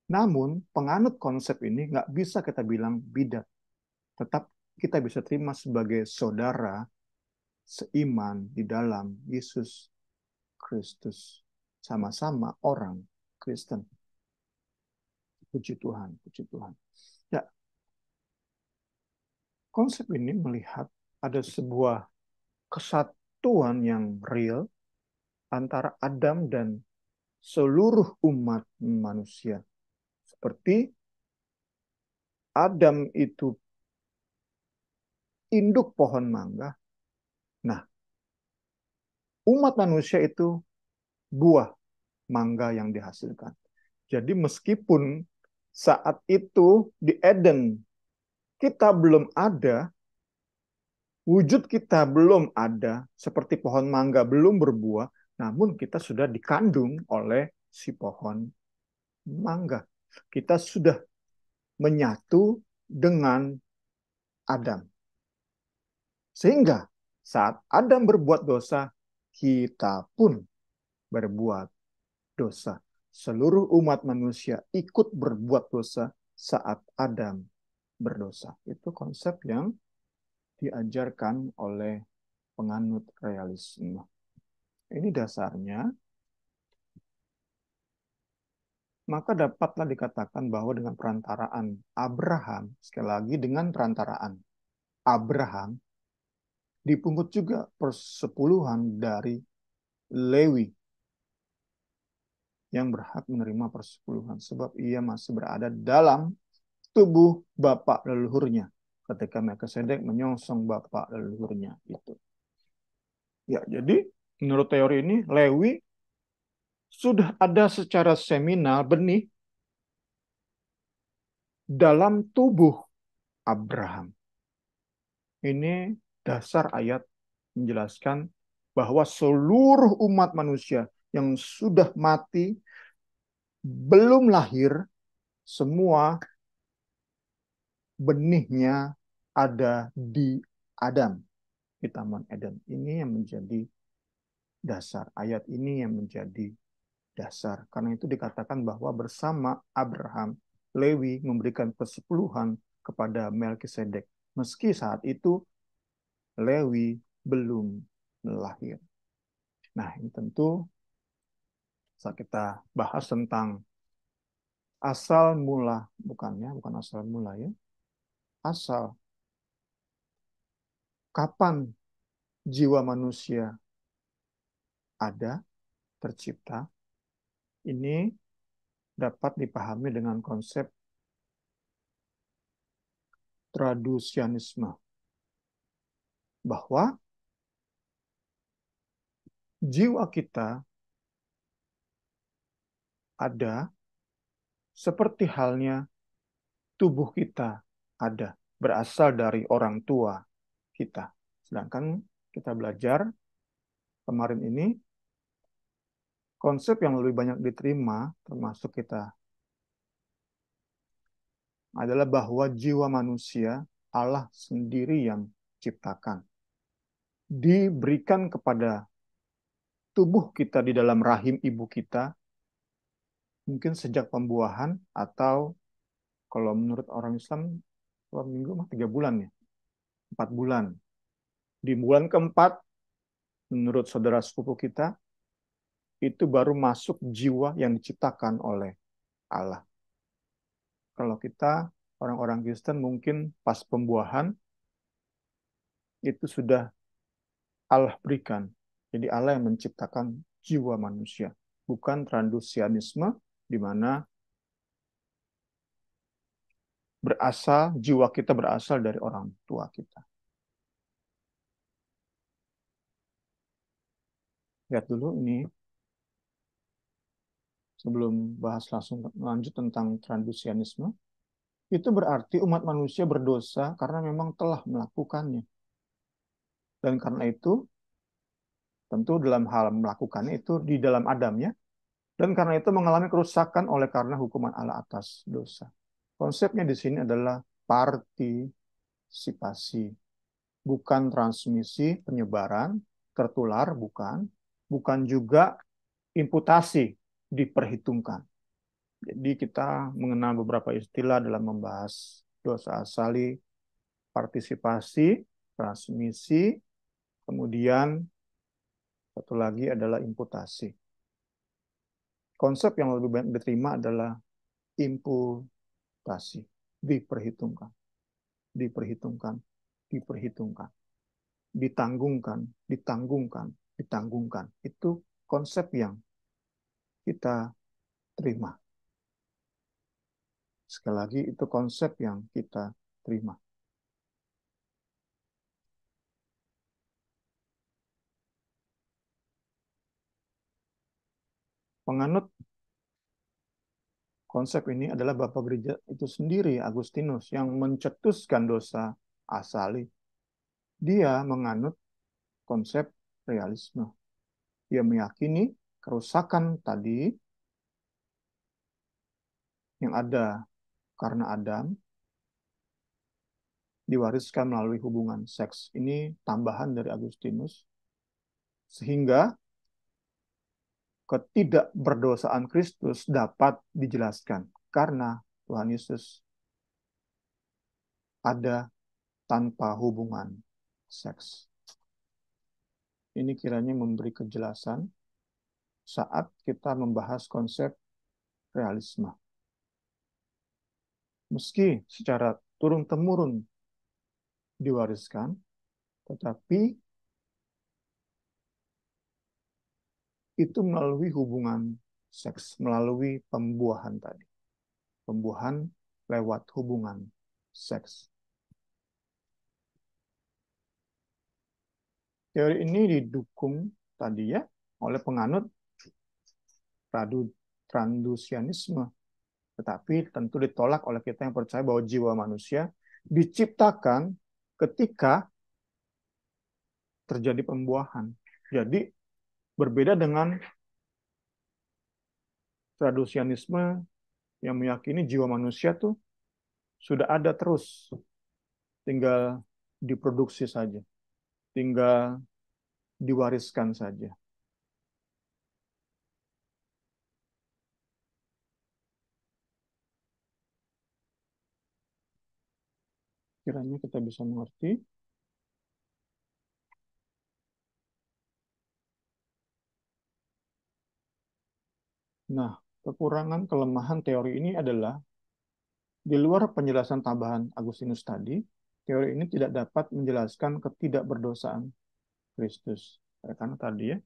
namun penganut konsep ini nggak bisa kita bilang bidat. Tetap kita bisa terima sebagai saudara seiman di dalam Yesus Kristus. Sama-sama orang Kristen. Puji Tuhan, puji Tuhan. Ya, konsep ini melihat ada sebuah kesatuan yang real antara Adam dan seluruh umat manusia. Seperti Adam itu induk pohon mangga. Nah, umat manusia itu buah mangga yang dihasilkan. Jadi meskipun saat itu di Eden kita belum ada, wujud kita belum ada, seperti pohon mangga belum berbuah, namun kita sudah dikandung oleh si pohon mangga. Kita sudah menyatu dengan Adam. Sehingga saat Adam berbuat dosa, kita pun berbuat dosa. Seluruh umat manusia ikut berbuat dosa saat Adam berdosa. Itu konsep yang diajarkan oleh penganut realisme. Ini dasarnya, maka dapatlah dikatakan bahwa dengan perantaraan Abraham, sekali lagi dengan perantaraan Abraham, dipungut juga persepuluhan dari Lewi yang berhak menerima persepuluhan sebab ia masih berada dalam tubuh bapak leluhurnya ketika Melkisedek menyongsong bapak leluhurnya itu. Ya, jadi menurut teori ini Lewi sudah ada secara seminal benih dalam tubuh Abraham. Ini dasar ayat menjelaskan bahwa seluruh umat manusia yang sudah mati belum lahir, semua benihnya ada di Adam, di Taman Eden. Ini yang menjadi dasar. Ayat ini yang menjadi dasar. Karena itu dikatakan bahwa bersama Abraham, Lewi memberikan persepuluhan kepada Melkisedek. Meski saat itu Lewi belum lahir. Nah, ini tentu saat kita bahas tentang asal mula, bukan asal mula ya, asal kapan jiwa manusia ada, tercipta, ini dapat dipahami dengan konsep tradusianisme, bahwa jiwa kita ada seperti halnya tubuh kita ada, berasal dari orang tua kita. Sedangkan kita belajar kemarin ini, konsep yang lebih banyak diterima, termasuk kita, adalah bahwa jiwa manusia Allah sendiri yang ciptakan. Diberikan kepada tubuh kita di dalam rahim ibu kita, mungkin sejak pembuahan, atau kalau menurut orang Islam, 2 minggu mah 3 bulan ya, 4 bulan. Di bulan keempat, menurut saudara sepupu kita, itu baru masuk jiwa yang diciptakan oleh Allah. Kalau kita, orang-orang Kristen, mungkin pas pembuahan, itu sudah Allah berikan. Jadi Allah yang menciptakan jiwa manusia. Bukan tradusianisme, di mana jiwa kita berasal dari orang tua kita. Lihat dulu ini, sebelum bahas langsung lanjut tentang tradusianisme. Itu berarti umat manusia berdosa karena memang telah melakukannya. Dan karena itu, tentu dalam hal melakukannya itu di dalam Adam ya. Dan karena itu mengalami kerusakan oleh karena hukuman Allah atas dosa. Konsepnya di sini adalah partisipasi. Bukan transmisi, penyebaran, tertular, bukan. Bukan juga imputasi, diperhitungkan. Jadi kita mengenal beberapa istilah dalam membahas dosa asali, partisipasi, transmisi, kemudian satu lagi adalah imputasi. Konsep yang lebih banyak diterima adalah imputasi, diperhitungkan, diperhitungkan, diperhitungkan, ditanggungkan, ditanggungkan, ditanggungkan. Itu konsep yang kita terima. Sekali lagi, itu konsep yang kita terima. Penganut konsep ini adalah Bapak Gereja itu sendiri, Agustinus, yang mencetuskan dosa asali. Dia menganut konsep realisme. Dia meyakini kerusakan tadi yang ada karena Adam diwariskan melalui hubungan seks. Ini tambahan dari Agustinus. Sehingga ketidakberdosaan Kristus dapat dijelaskan karena Tuhan Yesus ada tanpa hubungan seks. Ini kiranya memberi kejelasan saat kita membahas konsep realisme. Meski secara turun-temurun diwariskan, tetapi itu melalui hubungan seks, melalui pembuahan tadi. Pembuahan lewat hubungan seks. Teori ini didukung tadi ya oleh penganut tradusianisme, tetapi tentu ditolak oleh kita yang percaya bahwa jiwa manusia diciptakan ketika terjadi pembuahan. Jadi berbeda dengan tradusianisme yang meyakini jiwa manusia tuh sudah ada terus, tinggal diproduksi saja, tinggal diwariskan saja. Kiranya kita bisa mengerti. Nah, kekurangan kelemahan teori ini adalah di luar penjelasan tambahan Agustinus tadi, teori ini tidak dapat menjelaskan ketidakberdosaan Kristus. Karena tadi ya,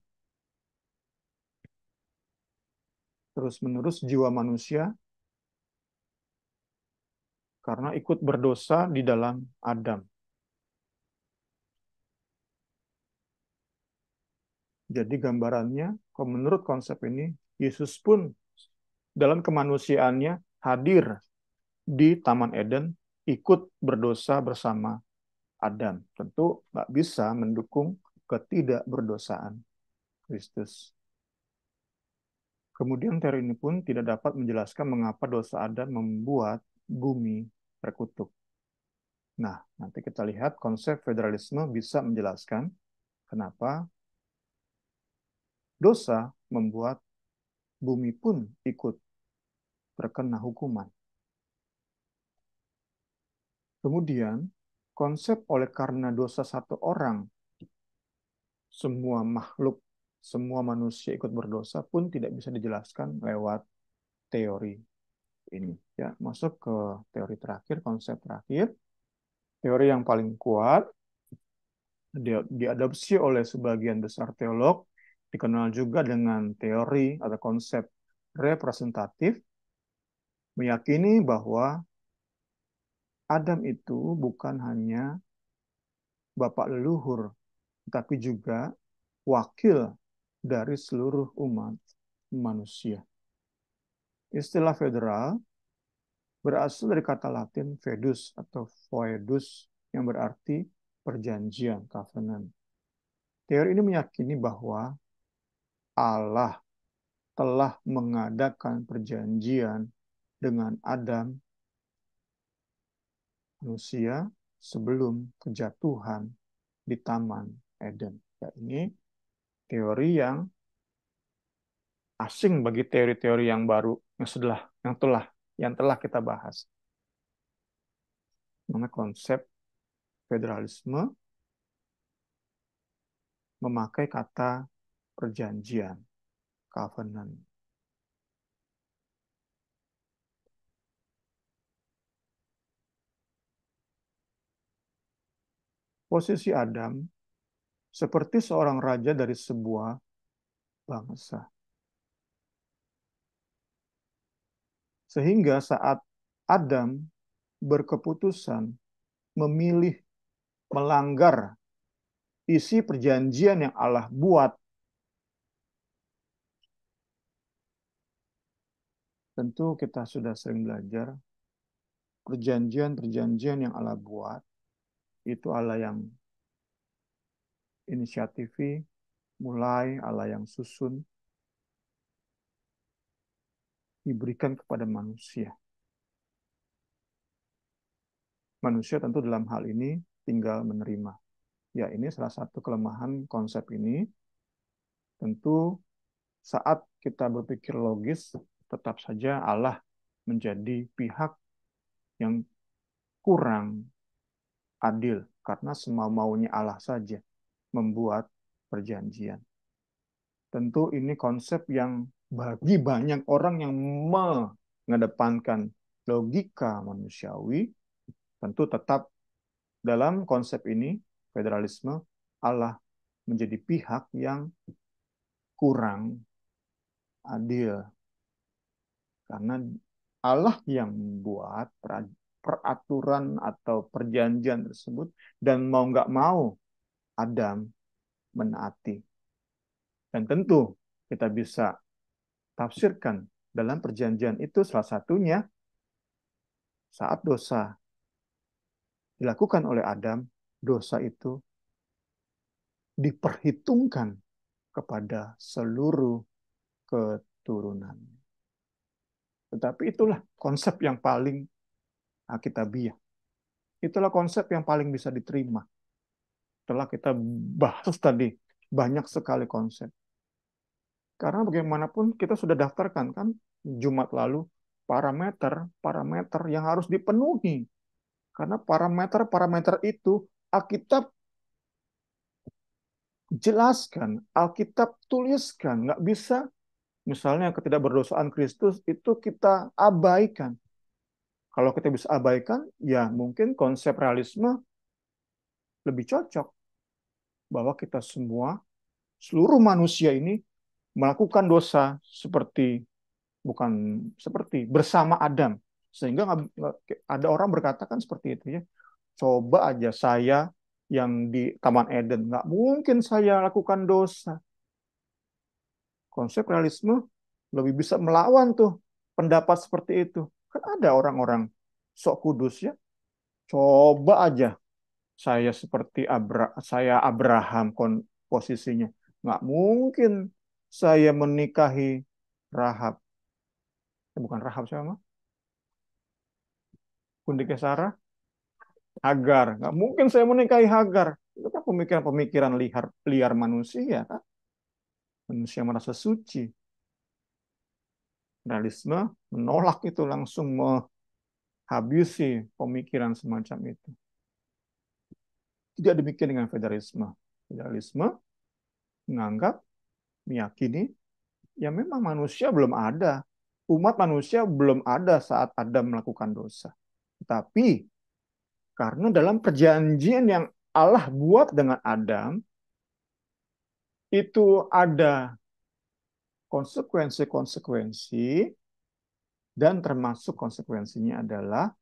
terus-menerus jiwa manusia karena ikut berdosa di dalam Adam. Jadi gambarannya, kalau menurut konsep ini, Yesus pun dalam kemanusiaannya hadir di Taman Eden, ikut berdosa bersama Adam. Tentu nggak bisa mendukung ketidakberdosaan Kristus. Kemudian teori ini pun tidak dapat menjelaskan mengapa dosa Adam membuat bumi terkutuk. Nah, nanti kita lihat konsep federalisme bisa menjelaskan kenapa dosa membuat bumi pun ikut terkena hukuman. Kemudian, konsep oleh karena dosa satu orang, semua makhluk, semua manusia ikut berdosa pun tidak bisa dijelaskan lewat teori ini. Ya, masuk ke teori terakhir, konsep terakhir. Teori yang paling kuat, diadopsi oleh sebagian besar teolog, dikenal juga dengan teori atau konsep representatif, meyakini bahwa Adam itu bukan hanya bapak leluhur, tapi juga wakil dari seluruh umat manusia. Istilah federal berasal dari kata Latin fedus atau foedus yang berarti perjanjian, covenant. Teori ini meyakini bahwa Allah telah mengadakan perjanjian dengan Adam, manusia, sebelum kejatuhan di Taman Eden. Ya, ini teori yang asing bagi teori-teori yang baru yang telah kita bahas. Namanya konsep federalisme memakai kata perjanjian, covenant. Posisi Adam seperti seorang raja dari sebuah bangsa. Sehingga saat Adam berkeputusan memilih melanggar isi perjanjian yang Allah buat, tentu kita sudah sering belajar perjanjian-perjanjian yang Allah buat, itu Allah yang inisiatifi, mulai Allah yang susun, diberikan kepada manusia. Manusia tentu dalam hal ini tinggal menerima. Ya, ini salah satu kelemahan konsep ini. Tentu saat kita berpikir logis, tetap saja Allah menjadi pihak yang kurang adil karena semau-maunya Allah saja membuat perjanjian. Tentu ini konsep yang bagi banyak orang yang mengedepankan logika manusiawi, tentu tetap dalam konsep ini, federalisme, Allah menjadi pihak yang kurang adil. Karena Allah yang membuat peraturan atau perjanjian tersebut dan mau nggak mau Adam menaati. Dan tentu kita bisa tafsirkan dalam perjanjian itu salah satunya saat dosa dilakukan oleh Adam, dosa itu diperhitungkan kepada seluruh keturunan. Tetapi itulah konsep yang paling Alkitabiah. Itulah konsep yang paling bisa diterima. Setelah kita bahas tadi, banyak sekali konsep. Karena bagaimanapun kita sudah daftarkan kan Jumat lalu parameter yang harus dipenuhi. Karena parameter itu Alkitab jelaskan, Alkitab tuliskan. Nggak bisa misalnya ketidakberdosaan Kristus itu kita abaikan. Kalau kita bisa abaikan, ya mungkin konsep realisme lebih cocok. Bahwa kita semua, seluruh manusia ini melakukan dosa bukan seperti bersama Adam. Sehingga ada orang berkata kan seperti itu ya. Coba aja saya yang di Taman Eden, nggak mungkin saya lakukan dosa. Konsep realisme lebih bisa melawan tuh pendapat seperti itu. Kan ada orang-orang sok kudus ya. Coba aja saya Abraham posisinya. Nggak mungkin saya menikahi Rahab. Bukan Rahab siapa? Bundiknya Sarah, Hagar. Nggak mungkin saya menikahi Hagar. Itu kan pemikiran-pemikiran liar manusia kan. Manusia merasa suci. Realisme menolak itu, langsung menghabisi pemikiran semacam itu. Tidak demikian dengan federalisme. Federalisme menganggap, meyakini, ya memang manusia belum ada. Umat manusia belum ada saat Adam melakukan dosa. Tapi karena dalam perjanjian yang Allah buat dengan Adam, itu ada konsekuensi-konsekuensi, dan termasuk konsekuensinya adalah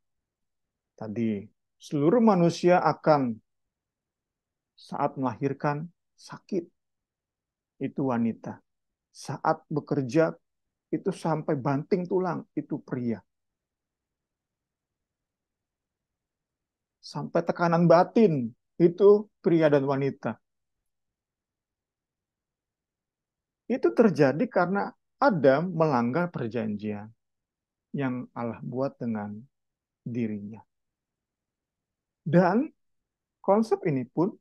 tadi, seluruh manusia akan saat melahirkan sakit, itu wanita. Saat bekerja, itu sampai banting tulang, itu pria. Sampai tekanan batin, itu pria dan wanita. Itu terjadi karena Adam melanggar perjanjian yang Allah buat dengan dirinya. Dan konsep ini pun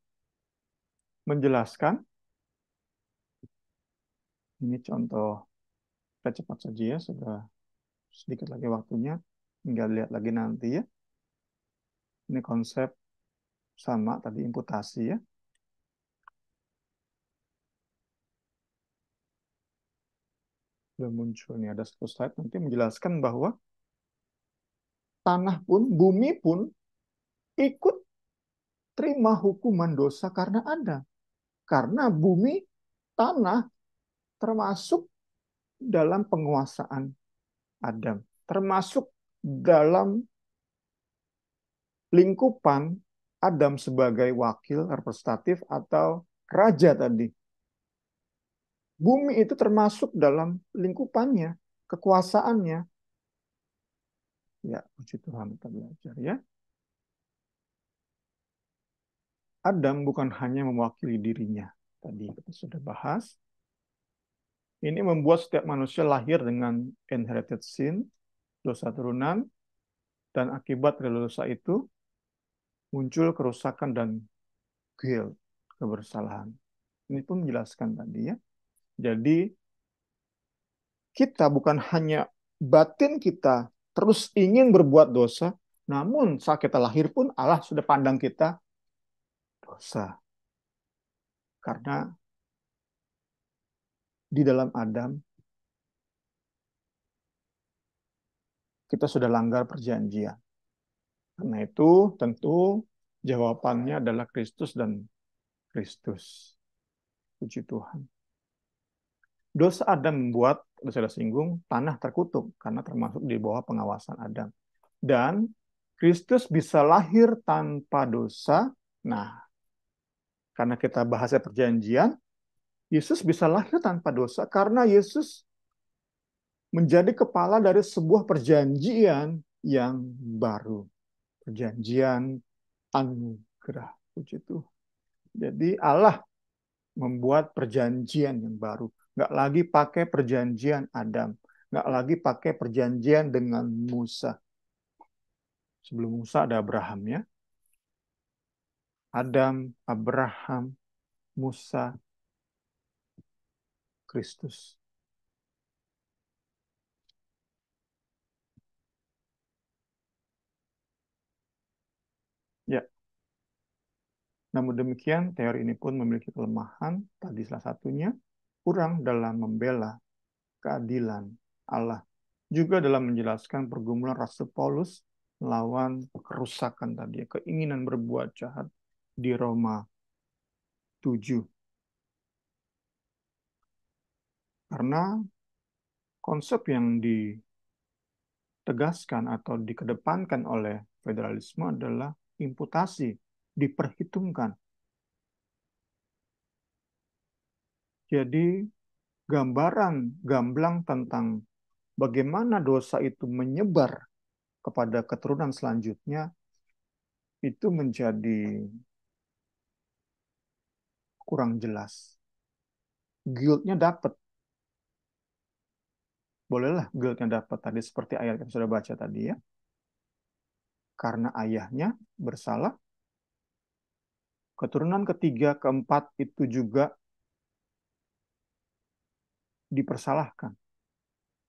menjelaskan, ini contoh, kita cepat saja ya, sudah sedikit lagi waktunya, tinggal lihat lagi nanti ya. Ini konsep sama tadi, imputasi ya. Belum muncul nih, ada satu slide nanti menjelaskan bahwa tanah pun, bumi pun ikut terima hukuman dosa karena ada. Karena bumi, tanah termasuk dalam penguasaan Adam. Termasuk dalam lingkupan Adam sebagai wakil representatif atau raja tadi. Bumi itu termasuk dalam lingkupannya, kekuasaannya. Ya, puji Tuhan kita belajar ya. Adam bukan hanya mewakili dirinya. Tadi kita sudah bahas. Ini membuat setiap manusia lahir dengan inherited sin, dosa turunan, dan akibat dari dosa itu muncul kerusakan dan guilt, kebersalahan. Ini pun menjelaskan tadi ya. Jadi kita bukan hanya batin kita terus ingin berbuat dosa, namun saat kita lahir pun Allah sudah pandang kita dosa. Karena di dalam Adam kita sudah langgar perjanjian. Karena itu tentu jawabannya adalah Kristus dan Kristus. Puji Tuhan. Dosa Adam membuat, sudah singgung, tanah terkutuk karena termasuk di bawah pengawasan Adam. Dan Kristus bisa lahir tanpa dosa. Nah, karena kita bahasnya perjanjian, Yesus bisa lahir tanpa dosa karena Yesus menjadi kepala dari sebuah perjanjian yang baru. Perjanjian anugerah. Puji Tuhan. Jadi Allah membuat perjanjian yang baru. Nggak lagi pakai perjanjian Adam. Nggak lagi pakai perjanjian dengan Musa. Sebelum Musa ada Abraham ya. Adam, Abraham, Musa, Kristus. Ya. Namun demikian, teori ini pun memiliki kelemahan. Tadi salah satunya, kurang dalam membela keadilan Allah. Juga dalam menjelaskan pergumulan Rasul Paulus lawan kerusakan tadi, keinginan berbuat jahat di Roma 7. Karena konsep yang ditegaskan atau dikedepankan oleh federalisme adalah imputasi, diperhitungkan. Jadi gambaran gamblang tentang bagaimana dosa itu menyebar kepada keturunan selanjutnya itu menjadi kurang jelas. Guilt-nya dapat. Bolehlah guilt-nya dapat tadi seperti ayat yang sudah baca tadi ya. Karena ayahnya bersalah, keturunan ketiga, keempat itu juga dipersalahkan.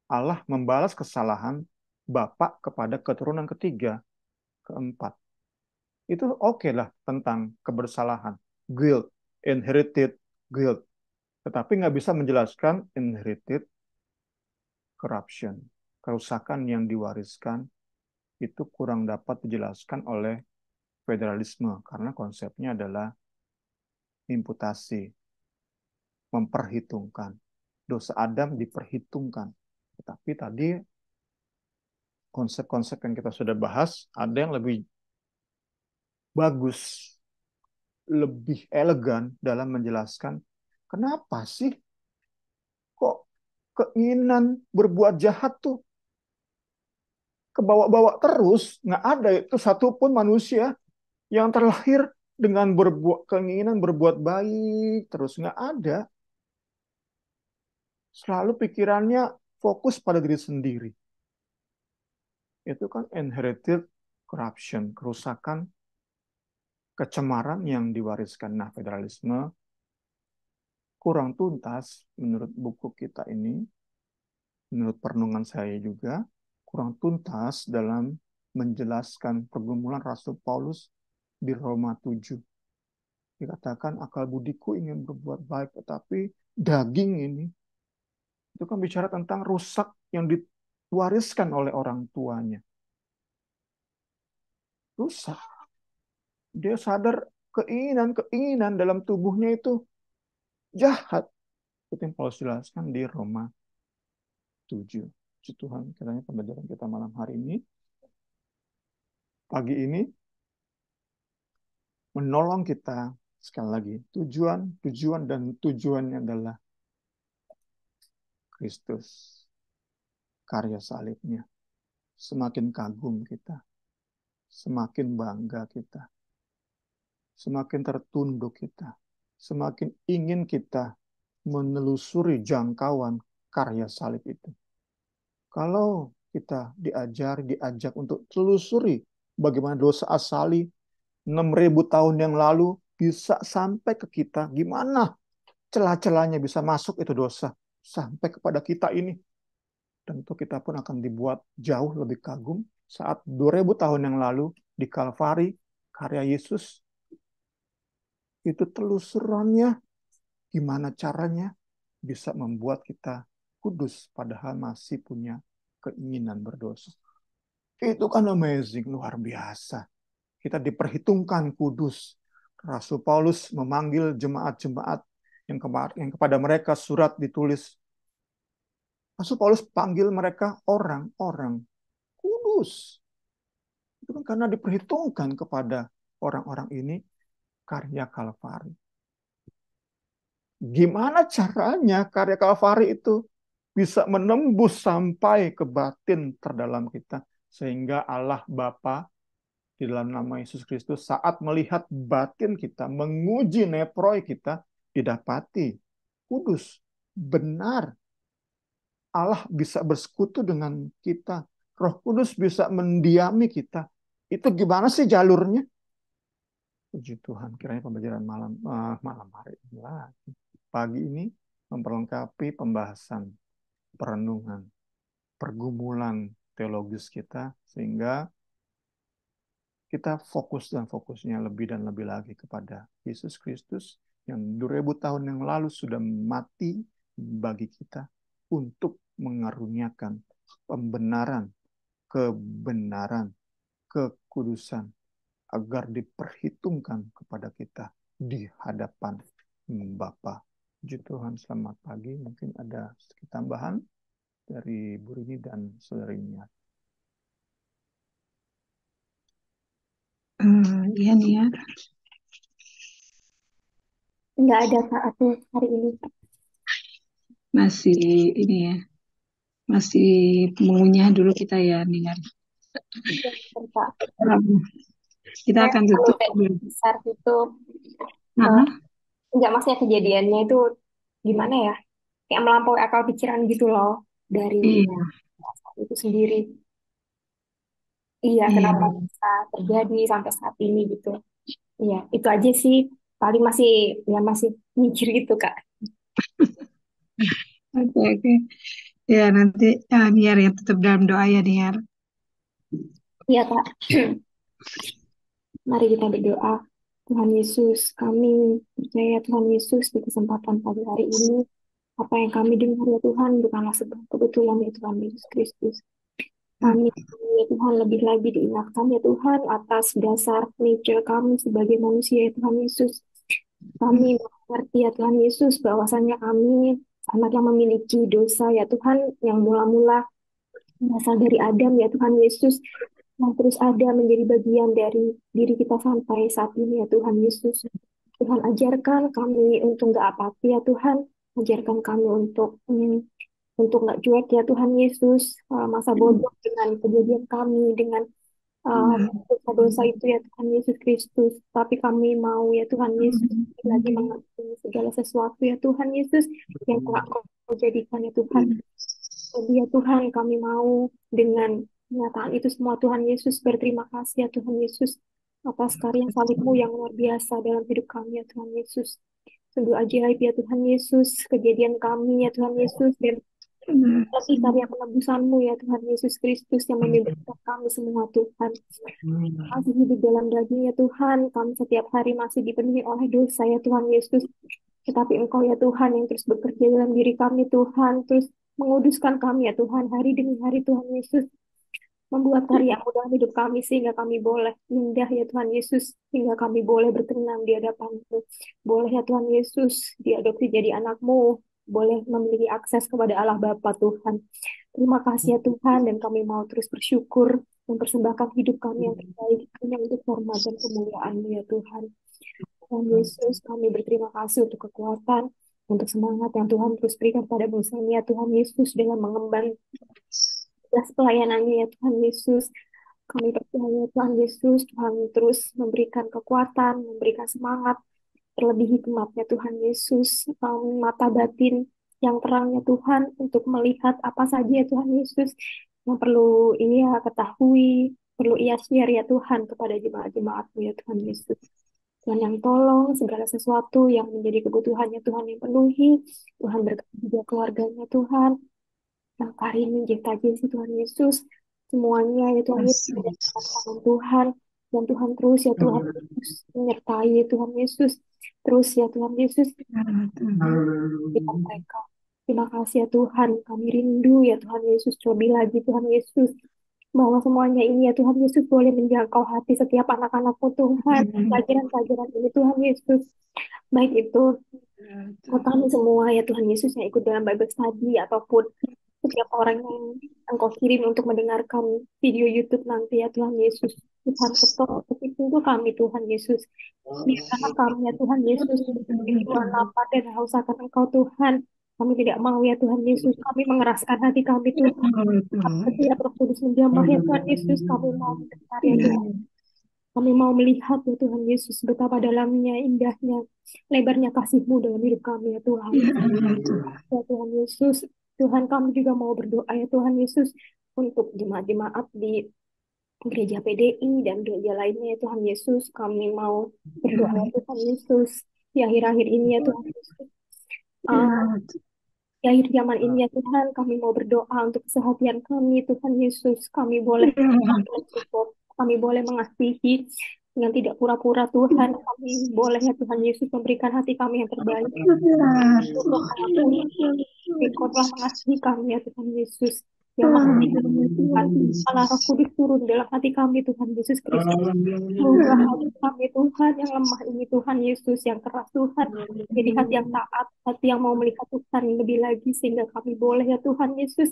Allah membalas kesalahan bapak kepada keturunan ketiga, keempat. Itu oke lah tentang kebersalahan. Guilt, inherited guilt. Tetapi nggak bisa menjelaskan inherited corruption. Kerusakan yang diwariskan itu kurang dapat dijelaskan oleh federalisme karena konsepnya adalah imputasi, memperhitungkan. Dosa Adam diperhitungkan. Tetapi tadi konsep-konsep yang kita sudah bahas, ada yang lebih bagus, lebih elegan dalam menjelaskan kenapa sih kok keinginan berbuat jahat tuh kebawa-bawa terus, nggak ada itu satupun manusia yang terlahir dengan keinginan berbuat baik terus, nggak ada. Selalu pikirannya fokus pada diri sendiri. Itu kan inherited corruption, kerusakan, kecemaran yang diwariskan. Nah, federalisme kurang tuntas menurut buku kita ini, menurut perenungan saya juga, kurang tuntas dalam menjelaskan pergumulan Rasul Paulus di Roma 7. Dikatakan akal budiku ingin berbuat baik, tetapi daging ini, itu kan bicara tentang rusak yang diwariskan oleh orang tuanya. Rusak. Dia sadar keinginan dalam tubuhnya itu jahat. Itu yang Paulus jelaskan di Roma 7. Puji Tuhan, kiranya pembelajaran kita malam hari ini, pagi ini, menolong kita, sekali lagi, tujuan dan tujuannya adalah Kristus, karya salibnya. Semakin kagum kita, semakin bangga kita, semakin tertunduk kita, semakin ingin kita menelusuri jangkauan karya salib itu. Kalau kita diajak untuk telusuri bagaimana dosa asali 6.000 tahun yang lalu bisa sampai ke kita, gimana celah-celahnya bisa masuk itu dosa sampai kepada kita ini. Tentu kita pun akan dibuat jauh lebih kagum saat 2.000 tahun yang lalu di Kalvari, karya Yesus, itu telusurannya gimana caranya bisa membuat kita kudus padahal masih punya keinginan berdosa. Itu kan amazing, luar biasa. Kita diperhitungkan kudus. Rasul Paulus memanggil jemaat-jemaat yang kepada mereka surat ditulis. Rasul Paulus panggil mereka orang-orang kudus. Itu kan karena diperhitungkan kepada orang-orang ini karya Kalvari. Gimana caranya karya Kalvari itu bisa menembus sampai ke batin terdalam kita. Sehingga Allah Bapa di dalam nama Yesus Kristus saat melihat batin kita, menguji neproi kita, didapati kudus, benar. Allah bisa bersekutu dengan kita. Roh Kudus bisa mendiami kita. Itu gimana sih jalurnya? Puji Tuhan, kiranya pembelajaran malam hari ini, pagi ini memperlengkapi pembahasan perenungan, pergumulan teologis kita, sehingga kita fokus dan fokusnya lebih dan lebih lagi kepada Yesus Kristus yang 2.000 tahun yang lalu sudah mati bagi kita untuk mengaruniakan pembenaran, kebenaran, kekudusan agar diperhitungkan kepada kita di hadapan Bapa. Puji Tuhan, selamat pagi. Mungkin ada sedikit tambahan dari Bu Rini dan saudarinya. Iya nih ya. Nggak ada Kak aku hari ini. Masih ini ya. Masih mengunyah dulu kita ya nih. Ya, Kak. Kita Saya akan kalau tutup. kayak besar itu Nah, nggak, maksudnya kejadiannya itu gimana ya? Kayak melampaui akal pikiran gitu loh dari iya, itu sendiri. Iya, iya. kenapa bisa terjadi sampai saat ini gitu. Iya, itu aja sih. Paling masih ya masih mikir gitu Kak. Oke, oke. Ya, nanti Niar yang tetap dalam doa ya, Niar. Iya Kak. Mari kita berdoa. Tuhan Yesus, kami percaya Tuhan Yesus di kesempatan pagi hari ini, apa yang kami dengar ya Tuhan bukanlah sebuah kebetulan ya Tuhan Yesus Kristus. Kami ya Tuhan lebih lagi diingatkan ya Tuhan atas dasar nature kami sebagai manusia ya Tuhan Yesus. Kami mengerti ya Tuhan Yesus bahwasanya kami anak yang memiliki dosa ya Tuhan yang mula-mula berasal dari Adam ya Tuhan Yesus, yang terus ada menjadi bagian dari diri kita sampai saat ini ya Tuhan Yesus. Tuhan ajarkan kami untuk nggak apati ya Tuhan, ajarkan kami untuk nggak cuek ya Tuhan Yesus, masa bodoh dengan kejadian kami, dengan dosa-dosa itu ya Tuhan Yesus Kristus. Tapi kami mau ya Tuhan Yesus lagi mengerti segala sesuatu ya Tuhan Yesus yang telah Kau jadikan ya Tuhan. Jadi ya Tuhan, kami mau dengan kenyataan itu semua Tuhan Yesus berterima kasih ya Tuhan Yesus atas karya salib-Mu yang luar biasa dalam hidup kami ya Tuhan Yesus. Sungguh ajaib ya Tuhan Yesus, kejadian kami ya Tuhan Yesus, dan lebih karya penebusan-Mu ya Tuhan Yesus Kristus yang membebaskan kami semua Tuhan. Masih hidup dalam daging ya Tuhan, kami setiap hari masih dipenuhi oleh dosa ya Tuhan Yesus. Tetapi Engkau ya Tuhan yang terus bekerja dalam diri kami Tuhan, terus menguduskan kami ya Tuhan hari demi hari Tuhan Yesus, membuat karya-Mu dalam hidup kami sehingga kami boleh indah ya Tuhan Yesus, sehingga kami boleh berkenan di hadapan-Mu. Boleh ya Tuhan Yesus diadopsi jadi anak-Mu, boleh memiliki akses kepada Allah Bapa Tuhan. Terima kasih ya Tuhan, dan kami mau terus bersyukur mempersembahkan hidup kami yang terbaik hanya untuk hormat dan kemuliaan-Mu ya Tuhan. Tuhan Yesus, kami berterima kasih untuk kekuatan, untuk semangat yang Tuhan terus berikan pada bangsa-Nya Tuhan Yesus dalam mengemban tugas pelayanannya ya Tuhan Yesus. Kami percaya Tuhan Yesus, Tuhan terus memberikan kekuatan, memberikan semangat, terlebih hikmatnya Tuhan Yesus, mata batin yang terangnya Tuhan untuk melihat apa saja ya Tuhan Yesus yang perlu ia ketahui, perlu ia share ya Tuhan kepada jemaat-jemaat-Mu ya Tuhan Yesus. Tuhan yang tolong segala sesuatu yang menjadi kebutuhannya Tuhan yang penuhi. Tuhan berkati juga keluarganya Tuhan. Yang Karini, Jeta Jesi Tuhan Yesus. Semuanya ya Tuhan Yesus ada di tangan Tuhan. Dan Tuhan terus ya Tuhan Yesus menyertai ya Tuhan Yesus. Terus ya Tuhan Yesus kita mereka. Terima kasih ya Tuhan. Kami rindu ya Tuhan Yesus. Lebih lagi Tuhan Yesus, bahwa semuanya ini ya Tuhan Yesus boleh menjangkau hati setiap anak-anak-Mu Tuhan. Pelajaran-pelajaran ini Tuhan Yesus, baik itu kami semua ya Tuhan Yesus yang ikut dalam Bible study ataupun setiap orang yang Engkau kirim untuk mendengarkan video YouTube nanti ya Tuhan Yesus. Tuhan ketok ketik pintu kami Tuhan Yesus. Biarkanlah kami ya Tuhan Yesus Tuhan lapar dan haus akan Engkau Tuhan. Kami tidak mau ya Tuhan Yesus. Kami mengeraskan hati kami Tuhan. Setiap Roh Kudus menjamah ya Tuhan Yesus. Kami mau mendengar ya Tuhan. Kami mau melihat ya Tuhan Yesus betapa dalamnya, indahnya, lebarnya kasih-Mu dalam hidup kami ya Tuhan. Ya Tuhan Yesus, Tuhan kami juga mau berdoa ya Tuhan Yesus untuk jemaat-jemaat di gereja PDI dan gereja lainnya ya Tuhan Yesus. Kami mau berdoa ya Tuhan Yesus di akhir-akhir ini ya Tuhan Yesus. Di akhir zaman ini ya Tuhan, kami mau berdoa untuk kesehatan kami Tuhan Yesus. Kami boleh support, kami boleh mengasihi dengan tidak pura-pura Tuhan. Kami boleh ya Tuhan Yesus memberikan hati kami yang terbaik untuk mengakui Engkau telah mengasihi kami ya Tuhan Yesus. yang maha tinggi Tuhan. Allah Roh Kudus turun dalam hati kami Tuhan Yesus Kristus. Seluruh hati kami Tuhan yang lemah ini Tuhan Yesus, yang keras Tuhan. Jadi hati yang taat, hati yang mau melihat Tuhan lebih lagi sehingga kami boleh ya Tuhan Yesus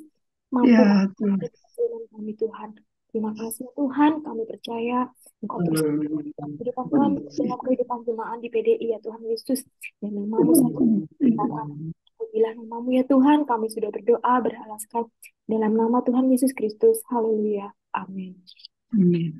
mampu Ya Tuhan. dengan kami Tuhan. Terima kasih Tuhan, kami percaya Engkau terus dalam kehidupan kami, dalam kehidupan jemaat di PDI ya Tuhan Yesus. Dan namamu saja katakan. Apabila namamu ya Tuhan, kami sudah berdoa, beralaskan dalam nama Tuhan Yesus Kristus. Haleluya. Amin. Amin.